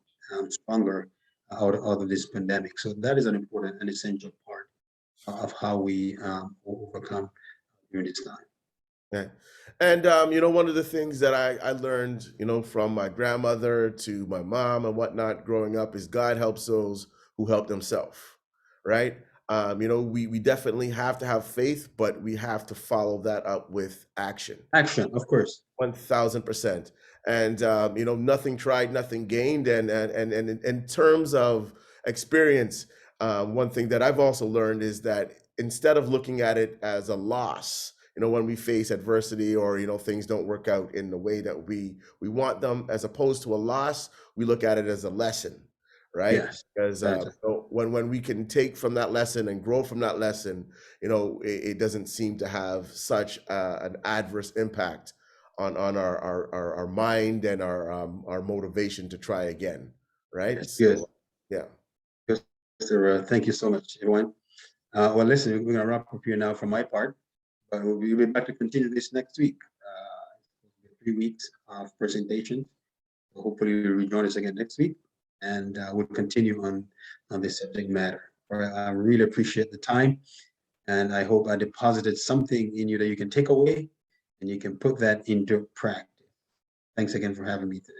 stronger out of this pandemic. So that is an important and essential part of how we overcome during this time. Yeah. And one of the things that I learned, from my grandmother to my mom and whatnot growing up is God helps those who help themselves, right? We definitely have to have faith, but we have to follow that up with action. Action, of course. 1000%. And nothing tried, nothing gained. And in terms of experience, one thing that I've also learned is that instead of looking at it as a loss, when we face adversity or things don't work out in the way that we want them, as opposed to a loss, we look at it as a lesson, right? Yes. Because when we can take from that lesson and grow from that lesson, it doesn't seem to have such an adverse impact on our mind and our motivation to try again, right? That's good. Yeah. Good, sir. Thank you so much, everyone. Well, listen, we're gonna wrap up here now from my part, but we'll be back to continue this next week. 3 weeks of presentation. So hopefully you'll rejoin us again next week, and we'll continue on this subject matter. All right, I really appreciate the time, and I hope I deposited something in you that you can take away and you can put that into practice. Thanks again for having me today.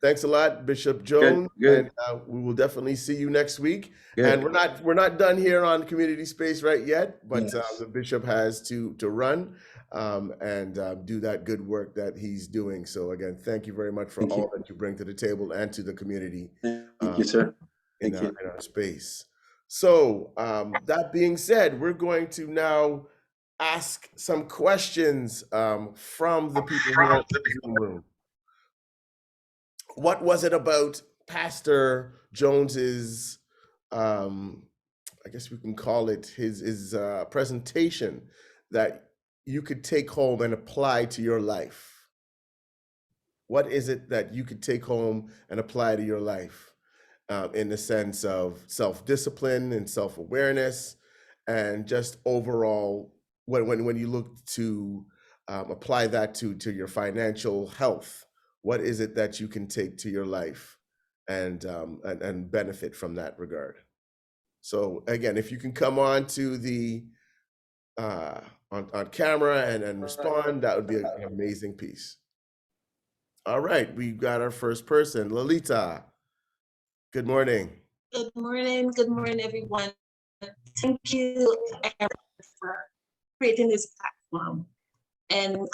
Thanks a lot, Bishop Jones. Good. And we will definitely see you next week. Good. And we're not done here on Community Space right yet, but Yes. the bishop has to run and do that good work that he's doing. So again, thank you very much for all that you bring to the table and to the community. Thank you, sir. In our space. So that being said, we're going to now ask some questions from the people who are in the Zoom room. What was it about Pastor Jones's, I guess we can call it his presentation, that you could take home and apply to your life? What is it that you could take home and apply to your life in the sense of self-discipline and self-awareness and just overall, when you look to apply that to your financial health? What is it that you can take to your life and benefit from that regard? So again, if you can come on to the on camera and respond, that would be an amazing piece. All right, we got our first person, Lolita. Good morning. Good morning, everyone. Thank you Eric, for creating this platform. And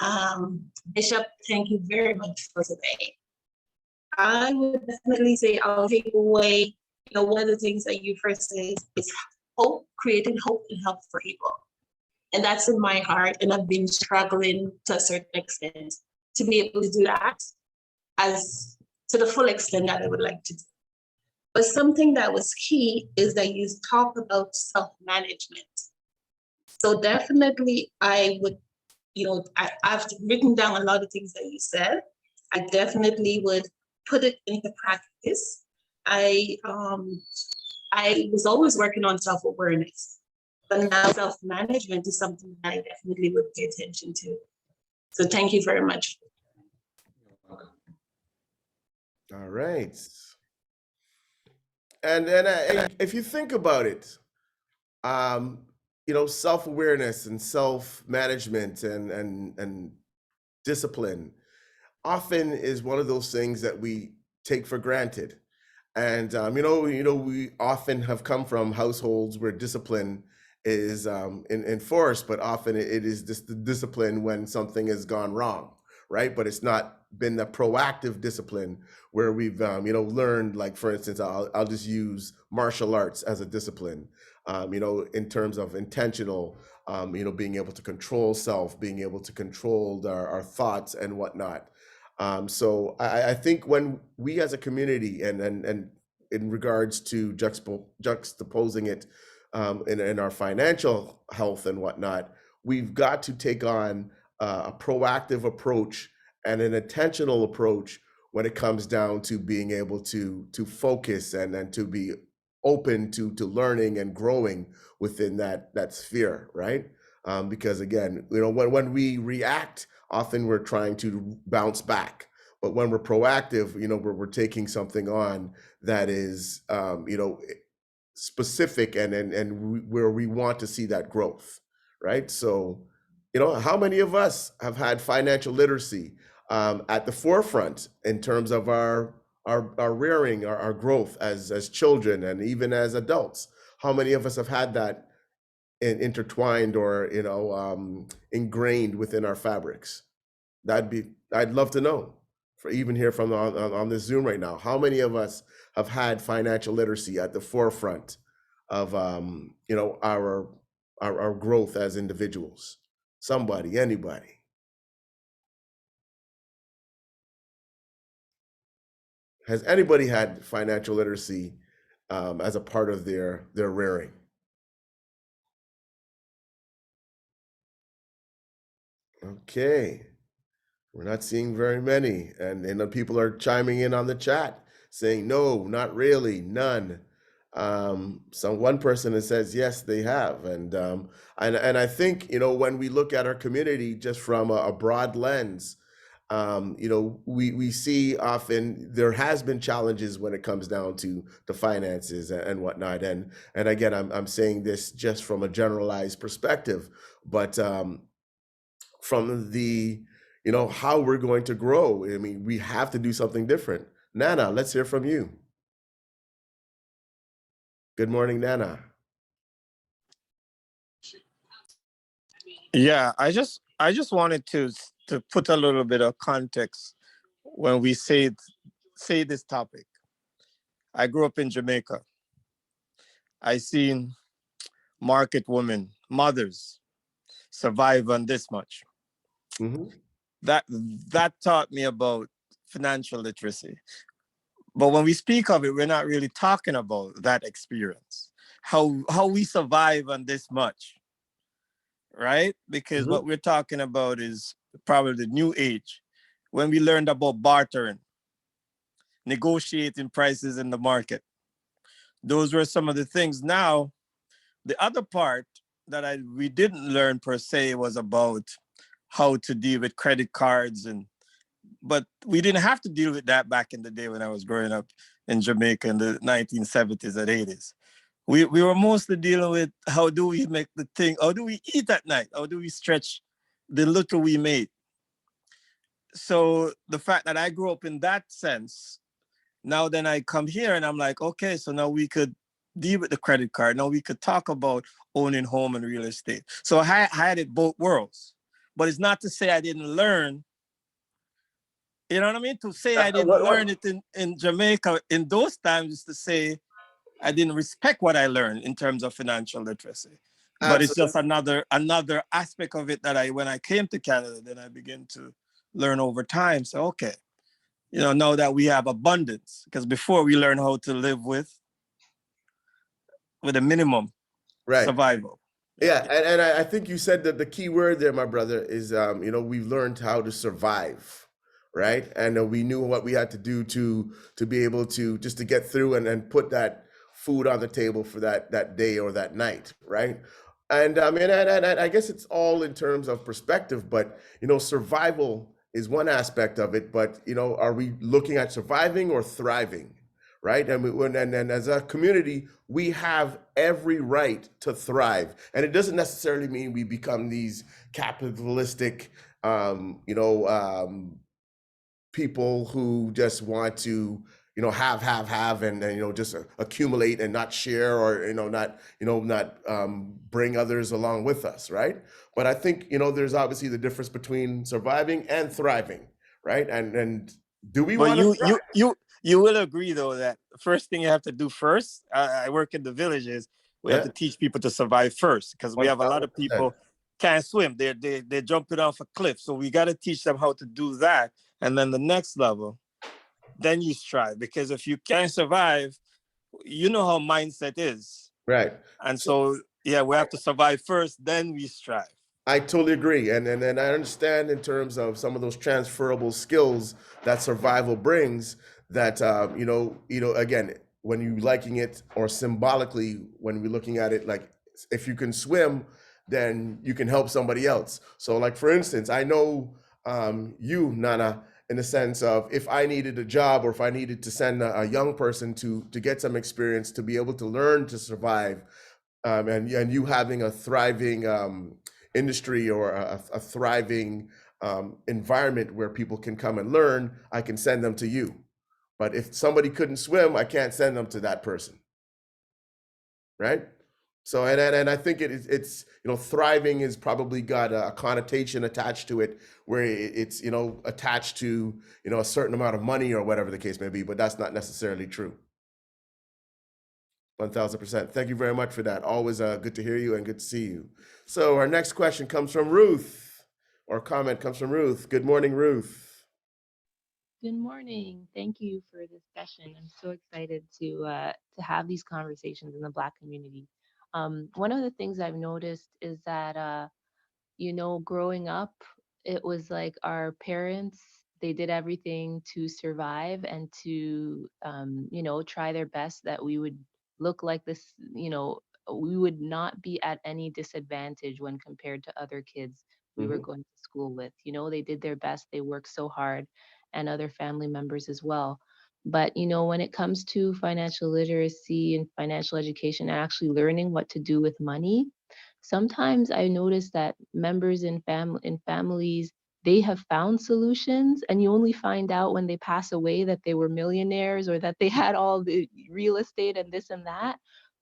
Bishop, thank you very much for today. I would definitely say I'll take away, one of the things that you first said is hope, creating hope and help for people. And that's in my heart. And I've been struggling to a certain extent to be able to do that as to the full extent that I would like to do. But something that was key is that you talk about self-management. So definitely I would, I've written down a lot of things that you said. I definitely would put it into practice. I was always working on self-awareness, but now self-management is something that I definitely would pay attention to. So thank you very much. All right. And then if you think about it, self-awareness and self-management and discipline often is one of those things that we take for granted. And we often have come from households where discipline is enforced, but often it is just the discipline when something has gone wrong, right? But it's not been the proactive discipline where we've learned, like, for instance, I'll just use martial arts as a discipline, in terms of intentional, being able to control self, being able to control our thoughts and whatnot. So I think when we as a community and in regards to juxtaposing it in our financial health and whatnot, we've got to take on a proactive approach and an intentional approach when it comes down to being able to focus and to be open to learning and growing within that sphere, right? Because again, when we react, often we're trying to bounce back. But when we're proactive, we're taking something on that is, specific and where we want to see that growth, right? So, how many of us have had financial literacy at the forefront in terms of our rearing, our growth as children and even as adults? How many of us have had that intertwined or ingrained within our fabrics? I'd love to know, for even here from on this Zoom right now, how many of us have had financial literacy at the forefront of our growth as individuals? Somebody, anybody. Has anybody had financial literacy as a part of their rearing? Okay. We're not seeing very many. And people are chiming in on the chat saying, no, not really, none. One person that says, yes, they have. And I think, when we look at our community just from a broad lens, we see often there has been challenges when it comes down to the finances and whatnot. And again, I'm saying this just from a generalized perspective, but from the how we're going to grow. I mean, we have to do something different. Nana, let's hear from you. Good morning, Nana. Yeah, I just wanted to put a little bit of context when we say this topic. I grew up in Jamaica. I seen market women, mothers, survive on this much. Mm-hmm. That taught me about financial literacy. But when we speak of it, we're not really talking about that experience. How we survive on this much, right? Because what we're talking about is probably the new age, when we learned about bartering, negotiating prices in the market. Those were some of the things. Now, the other part that we didn't learn per se was about how to deal with credit cards, but we didn't have to deal with that back in the day when I was growing up in Jamaica in the 1970s and 80s. we were mostly dealing with how do we make the thing, how do we eat at night, how do we stretch the little we made. So the fact that I grew up in that sense, now then I come here and I'm like, okay, so now we could deal with the credit card. Now we could talk about owning home and real estate. So I had it both worlds. But it's not to say I didn't learn. You know what I mean? To say I didn't learn it in Jamaica in those times is to say I didn't respect what I learned in terms of financial literacy. But it's just another aspect of it that when I came to Canada, then I began to learn over time. So, okay, now that we have abundance, because before we learned how to live with a minimum survival. Yeah, and I think you said that the key word there, my brother, is we've learned how to survive, right? And we knew what we had to do to be able to just to get through and put that food on the table for that day or that night, right? And I guess it's all in terms of perspective, but survival is one aspect of it, but are we looking at surviving or thriving? Right. And as a community, we have every right to thrive. And it doesn't necessarily mean we become these capitalistic, people who just want to, have, and just accumulate and not share or, not bring others along with us. Right. But I think, there's obviously the difference between surviving and thriving. Right. And do we want to thrive? You will agree, though, that the first thing you have to do first, I work in the villages, we have to teach people to survive first, because we have a lot of people can't swim. They're jumping off a cliff. So we got to teach them how to do that. And then the next level, then you strive. Because if you can't survive, you know how mindset is. Right. And so, yeah, we have to survive first, then we strive. I totally agree. And I understand in terms of some of those transferable skills that survival brings that, again, when you liking it or symbolically, when we're looking at it, like if you can swim, then you can help somebody else. So like, for instance, I know you, Nana, in the sense of if I needed a job or if I needed to send a young person to get some experience to be able to learn to survive, and you having a thriving industry or a thriving environment where people can come and learn, I can send them to you. But if somebody couldn't swim, I can't send them to that person. Right? So, and I think it's thriving has probably got a connotation attached to it where it's, attached to, a certain amount of money or whatever the case may be, but that's not necessarily true. 1000%. Thank you very much for that. Always good to hear you and good to see you. So our next question comes from Ruth, or comment comes from Ruth. Good morning, Ruth. Good morning. Thank you for this session. I'm so excited to have these conversations in the Black community. One of the things I've noticed is that growing up, it was like our parents, they did everything to survive and to try their best that we would look like this, we would not be at any disadvantage when compared to other kids we were going to school with. They did their best, they worked so hard, and other family members as well. But when it comes to financial literacy and financial education and actually learning what to do with money, sometimes I notice that members in families, they have found solutions, and you only find out when they pass away that they were millionaires or that they had all the real estate and this and that.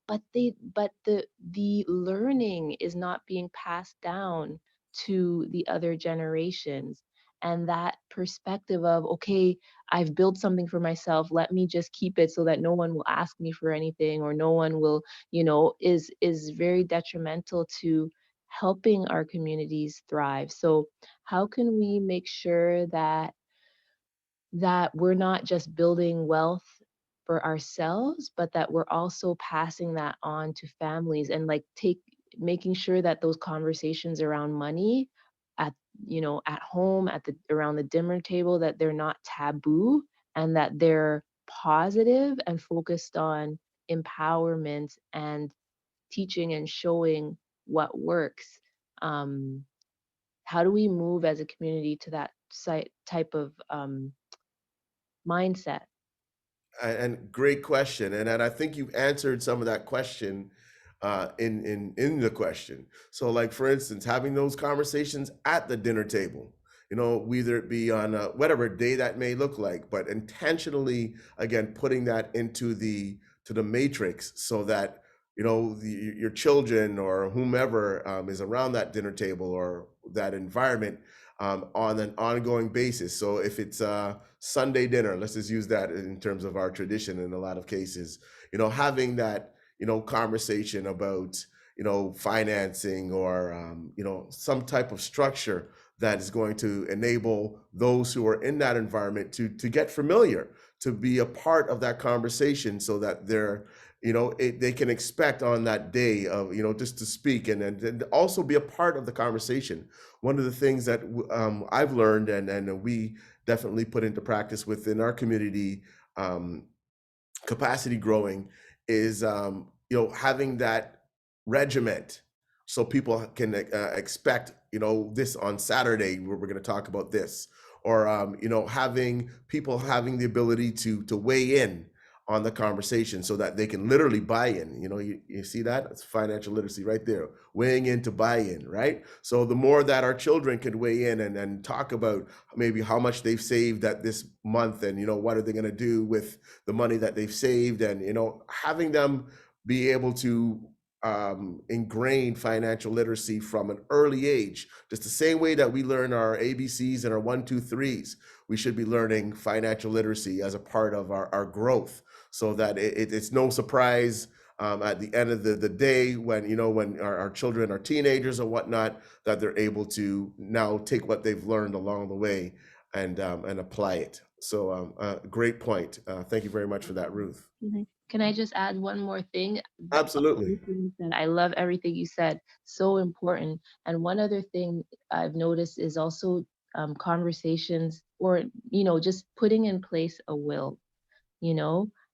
But the learning is not being passed down to the other generations. And that perspective of, okay, I've built something for myself, let me just keep it so that no one will ask me for anything, or no one will, is very detrimental to helping our communities thrive. So how can we make sure that we're not just building wealth for ourselves, but that we're also passing that on to families, and making sure that those conversations around money at at home, around the dinner table, that they're not taboo, and that they're positive and focused on empowerment and teaching and showing what works. How do we move as a community to that type of mindset? And great question, and I think you've answered some of that question in the question. So, like for instance, having those conversations at the dinner table, whether it be on whatever day that may look like, but intentionally, again, putting that into the matrix so that your children or whomever is around that dinner table or that environment on an ongoing basis. So if it's Sunday dinner, let's just use that in terms of our tradition in a lot of cases, having that, conversation about, financing or, some type of structure that is going to enable those who are in that environment to get familiar, to be a part of that conversation so that they're, they can expect on that day of, just to speak and also be a part of the conversation. One of the things that I've learned and we definitely put into practice within our community capacity growing is having that regiment so people can expect this on Saturday where we're going to talk about this, or having people having the ability to weigh in on the conversation so that they can literally buy in. You see that? It's financial literacy right there, weighing in to buy in, right? So the more that our children can weigh in and talk about maybe how much they've saved at this month and what are they going to do with the money that they've saved, and having them be able to ingrain financial literacy from an early age, just the same way that we learn our ABCs and our 1, 2, 3s, we should be learning financial literacy as a part of our growth, so that it's no surprise at the end of the day when when our children are teenagers or whatnot, that they're able to now take what they've learned along the way and apply it. So great point. Thank you very much for that, Ruth. Can I just add one more thing? Absolutely. I love everything you said. So important. And one other thing I've noticed is also conversations or, just putting in place a will.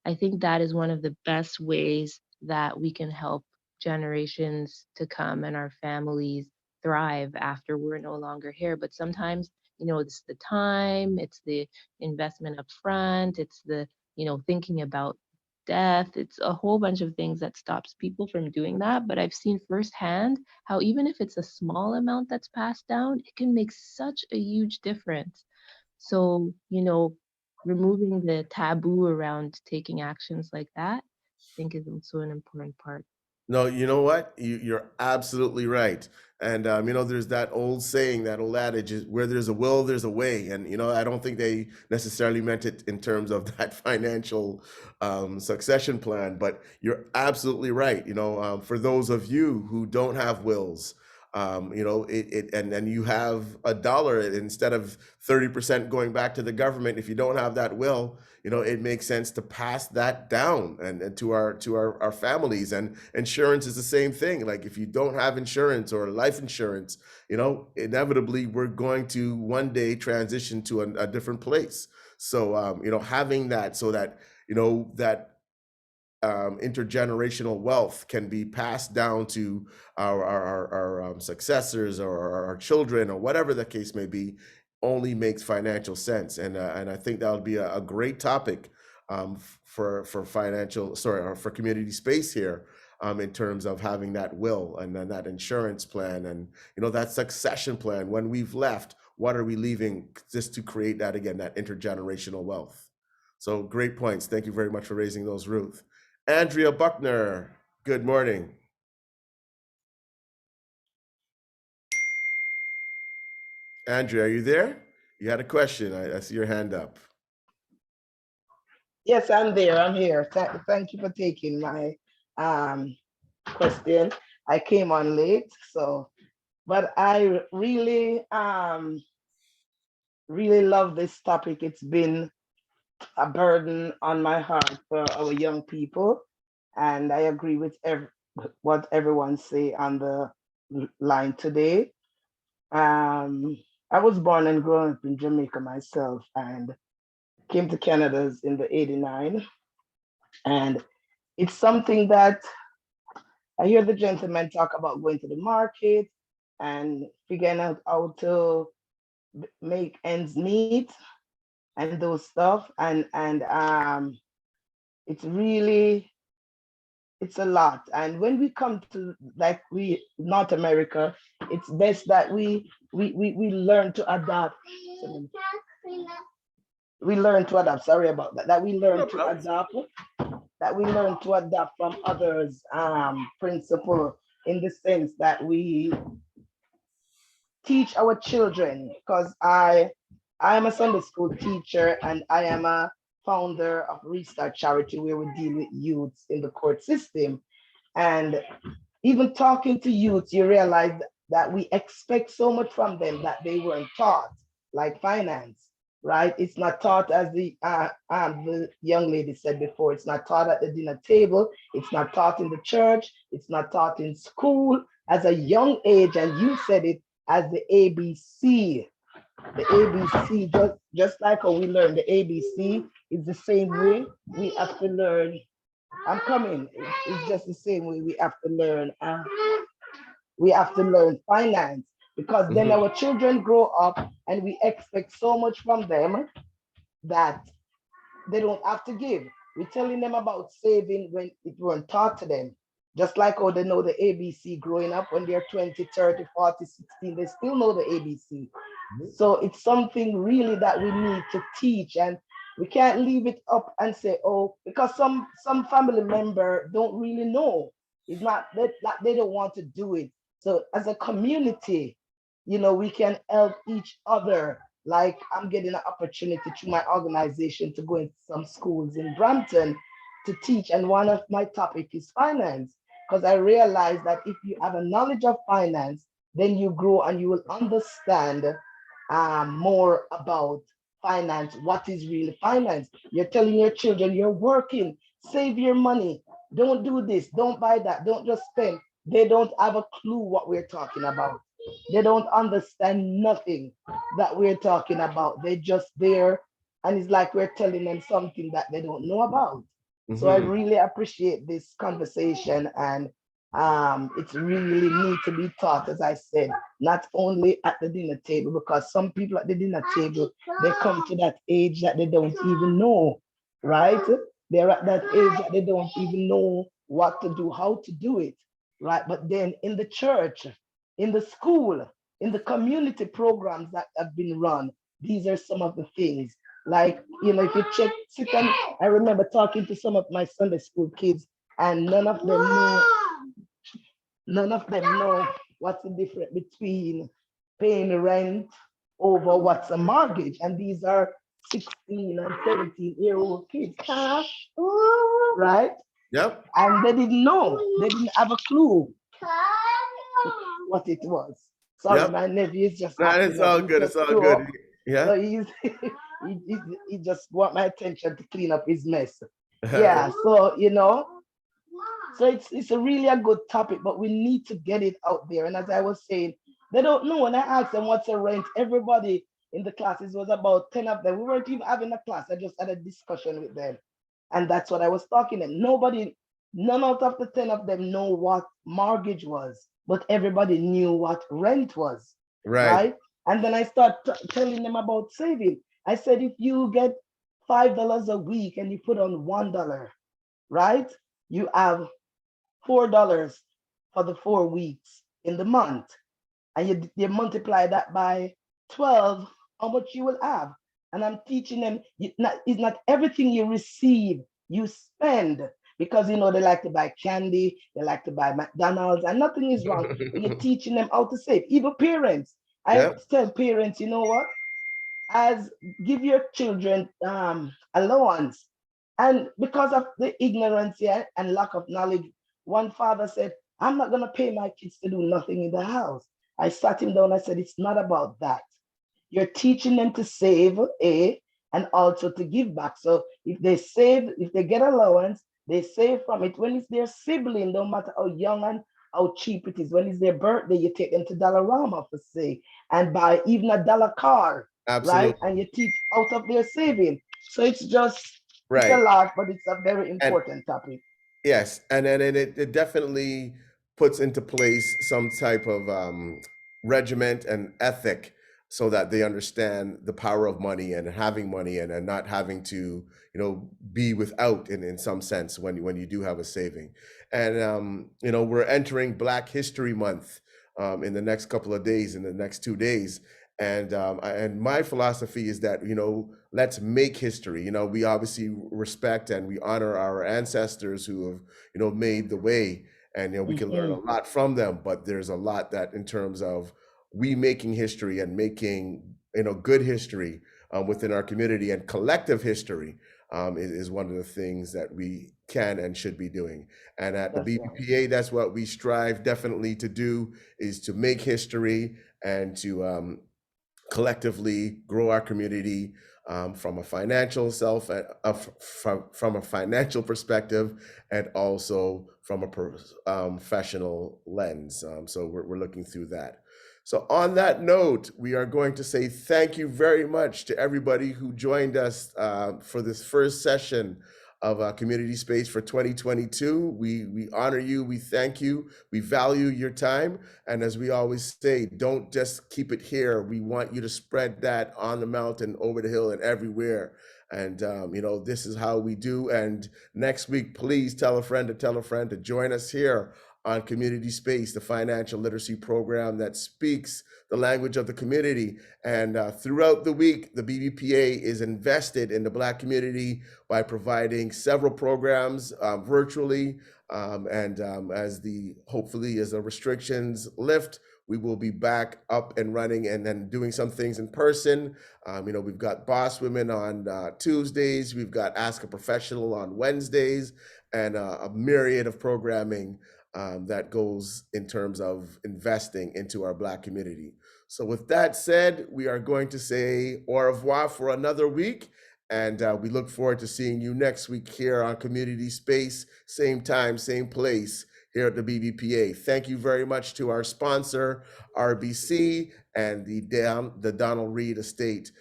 I think that is one of the best ways that we can help generations to come and our families thrive after we're no longer here. But sometimes, it's the time, it's the investment up front, it's the, thinking about death. It's a whole bunch of things that stops people from doing that. But I've seen firsthand how even if it's a small amount that's passed down, it can make such a huge difference. So, removing the taboo around taking actions like that, I think is also an important part. No, you know what? You're absolutely right. And there's that old saying, that old adage is where there's a will, there's a way. And I don't think they necessarily meant it in terms of that financial succession plan, but you're absolutely right. For those of you who don't have wills, and you have $1 instead of 30% going back to the government. If you don't have that will, it makes sense to pass that down and to our families. And insurance is the same thing. Like if you don't have insurance or life insurance, inevitably we're going to one day transition to a different place. So having that so that that intergenerational wealth can be passed down to our successors or our children or whatever the case may be, only makes financial sense. And I think that would be a great topic for for community space here, in terms of having that will and then that insurance plan and that succession plan. When we've left, what are we leaving, just to create that again, that intergenerational wealth. So great points. Thank you very much for raising those, Ruth. Andrea Buckner, good morning. Andrea, are you there? You had a question. I see your hand up. Yes, I'm there. I'm here. Thank you for taking my question. I came on late, but I really love this topic. It's been a burden on my heart for our young people, and I agree with what everyone say on the line today. I was born and grown up in Jamaica myself, and came to Canada in the '89, and it's something that I hear the gentleman talk about, going to the market and figuring out how to make ends meet and those stuff, and it's really, it's a lot. And when we come to like North America, it's best that we learn to adapt. We learn to adapt. Sorry about that. That we learn to adapt. That we learn to adapt from others' principle, in the sense that we teach our children. Because I am a Sunday school teacher, and I am a founder of Restart Charity, where we deal with youths in the court system. And even talking to youths, you realize that we expect so much from them that they weren't taught, like finance, right? It's not taught, as the young lady said before, it's not taught at the dinner table, it's not taught in the church, it's not taught in school as a young age, and you said it as the ABC. The ABC, just like how we learn the ABC, is the same way we have to learn. I'm coming. It's just the same way we have to learn. We have to learn finance, because then our children grow up and we expect so much from them that they don't have to give. We're telling them about saving when it weren't taught to them. Just like how they know the ABC growing up, when they're 20, 30, 40, 16, they still know the ABC. So it's something really that we need to teach, and we can't leave it up and say, oh, because some family member don't really know. It's not that they don't want to do it. So as a community, we can help each other. Like, I'm getting an opportunity through my organization to go into some schools in Brampton to teach, and one of my topic is finance, because I realize that if you have a knowledge of finance, then you grow and you will understand more about finance. What is really finance? You're telling your children, you're working, save your money, don't do this, don't buy that, don't just spend. They don't have a clue what we're talking about. They don't understand nothing that we're talking about. They're just there, and it's like we're telling them something that they don't know about. So I really appreciate this conversation, and it's really need to be taught, as I said, not only at the dinner table, because some people at the dinner table, they come to that age that they don't even know, right? They're at that age that they don't even know what to do, how to do it, right? But then in the church, in the school, in the community programs that have been run, these are some of the things. Like, if you sit and I remember talking to some of my Sunday school kids, and none of them know what's the difference between paying rent over what's a mortgage. And these are 16 and 17-year-old kids, right? Yep. And they didn't know. They didn't have a clue what it was. Sorry, my nephew is just acting it's all up. good. It's all good. Yeah. So he just want my attention to clean up his mess. Yeah. So so it's a really a good topic, but we need to get it out there. And as I was saying, they don't know. When I asked them what's a rent, everybody in the classes, was about 10 of them. We weren't even having a class. I just had a discussion with them. And that's what I was talking to them. None out of the 10 of them know what mortgage was, but everybody knew what rent was, right? And then I start telling them about saving. I said, if you get $5 a week and you put on $1, right? You have $4 for the 4 weeks in the month. And you multiply that by 12, how much you will have. And I'm teaching them, it's not everything you receive, you spend. Because they like to buy candy, they like to buy McDonald's, and nothing is wrong. But you're teaching them how to save. Even parents, I tell parents, you know what? Give your children allowance. And because of the ignorance and lack of knowledge, one father said, I'm not gonna pay my kids to do nothing in the house. I sat him down, I said, it's not about that. You're teaching them to save, and also to give back. So if they save, if they get allowance, they save from it. When it's their sibling, no matter how young and how cheap it is, when it's their birthday, you take them to Dollarama for say, and buy even a dollar car, right? And you teach out of their saving. So it's just, it's a lot, but it's a very important topic. Yes, and then it definitely puts into place some type of regiment and ethic so that they understand the power of money and having money and not having to, be without in some sense when you do have a saving. And, we're entering Black History Month in the next couple of days, in the next 2 days. And my philosophy is that, let's make history. We obviously respect and we honor our ancestors who have, made the way, and, we can learn a lot from them, but there's a lot that in terms of we making history and making, good history within our community, and collective history is one of the things that we can and should be doing. And at the BBPA, that's what we strive definitely to do, is to make history and to collectively grow our community from a financial from a financial perspective, and also from a professional lens. So we're looking through that. So on that note, we are going to say thank you very much to everybody who joined us for this first session of Community Space for 2022. We honor you, we thank you, we value your time. And as we always say, don't just keep it here. We want you to spread that on the mountain, over the hill, and everywhere. And this is how we do. And next week, please tell a friend to join us here on Community Space, the financial literacy program that speaks the language of the community. And throughout the week, the BBPA is invested in the Black community by providing several programs virtually. Hopefully as the restrictions lift, we will be back up and running and then doing some things in person. We've got Boss Women on Tuesdays, we've got Ask a Professional on Wednesdays, and a myriad of programming that goes in terms of investing into our Black community. So with that said, we are going to say au revoir for another week. And we look forward to seeing you next week here on Community Space, same time, same place here at the BBPA. Thank you very much to our sponsor, RBC, and the Donald Reed Estate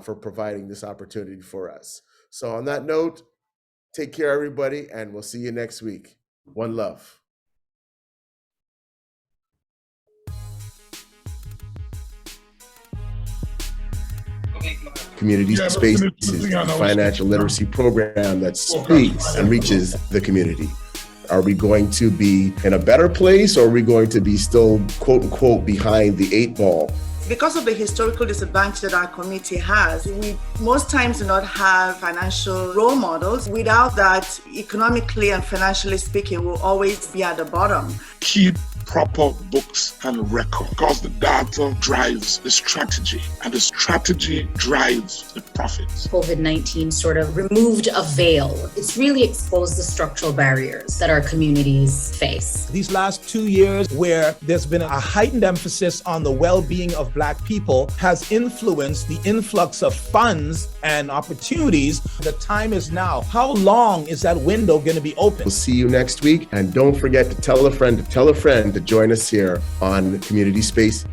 for providing this opportunity for us. So on that note, take care, everybody, and we'll see you next week. One love. Community Space is a financial literacy program that speaks and reaches the community. Are we going to be in a better place, or are we going to be still, quote unquote, behind the 8 ball? Because of the historical disadvantage that our community has, we most times do not have financial role models. Without that, economically and financially speaking, we'll always be at the bottom. Keep proper books and record, because the data drives the strategy, and the strategy drives the profits. COVID-19 sort of removed a veil. It's really exposed the structural barriers that our communities face. These last 2 years, where there's been a heightened emphasis on the well-being of Black people, has influenced the influx of funds and opportunities. The time is now. How long is that window going to be open? We'll see you next week, and don't forget to tell a friend to join us here on Community Space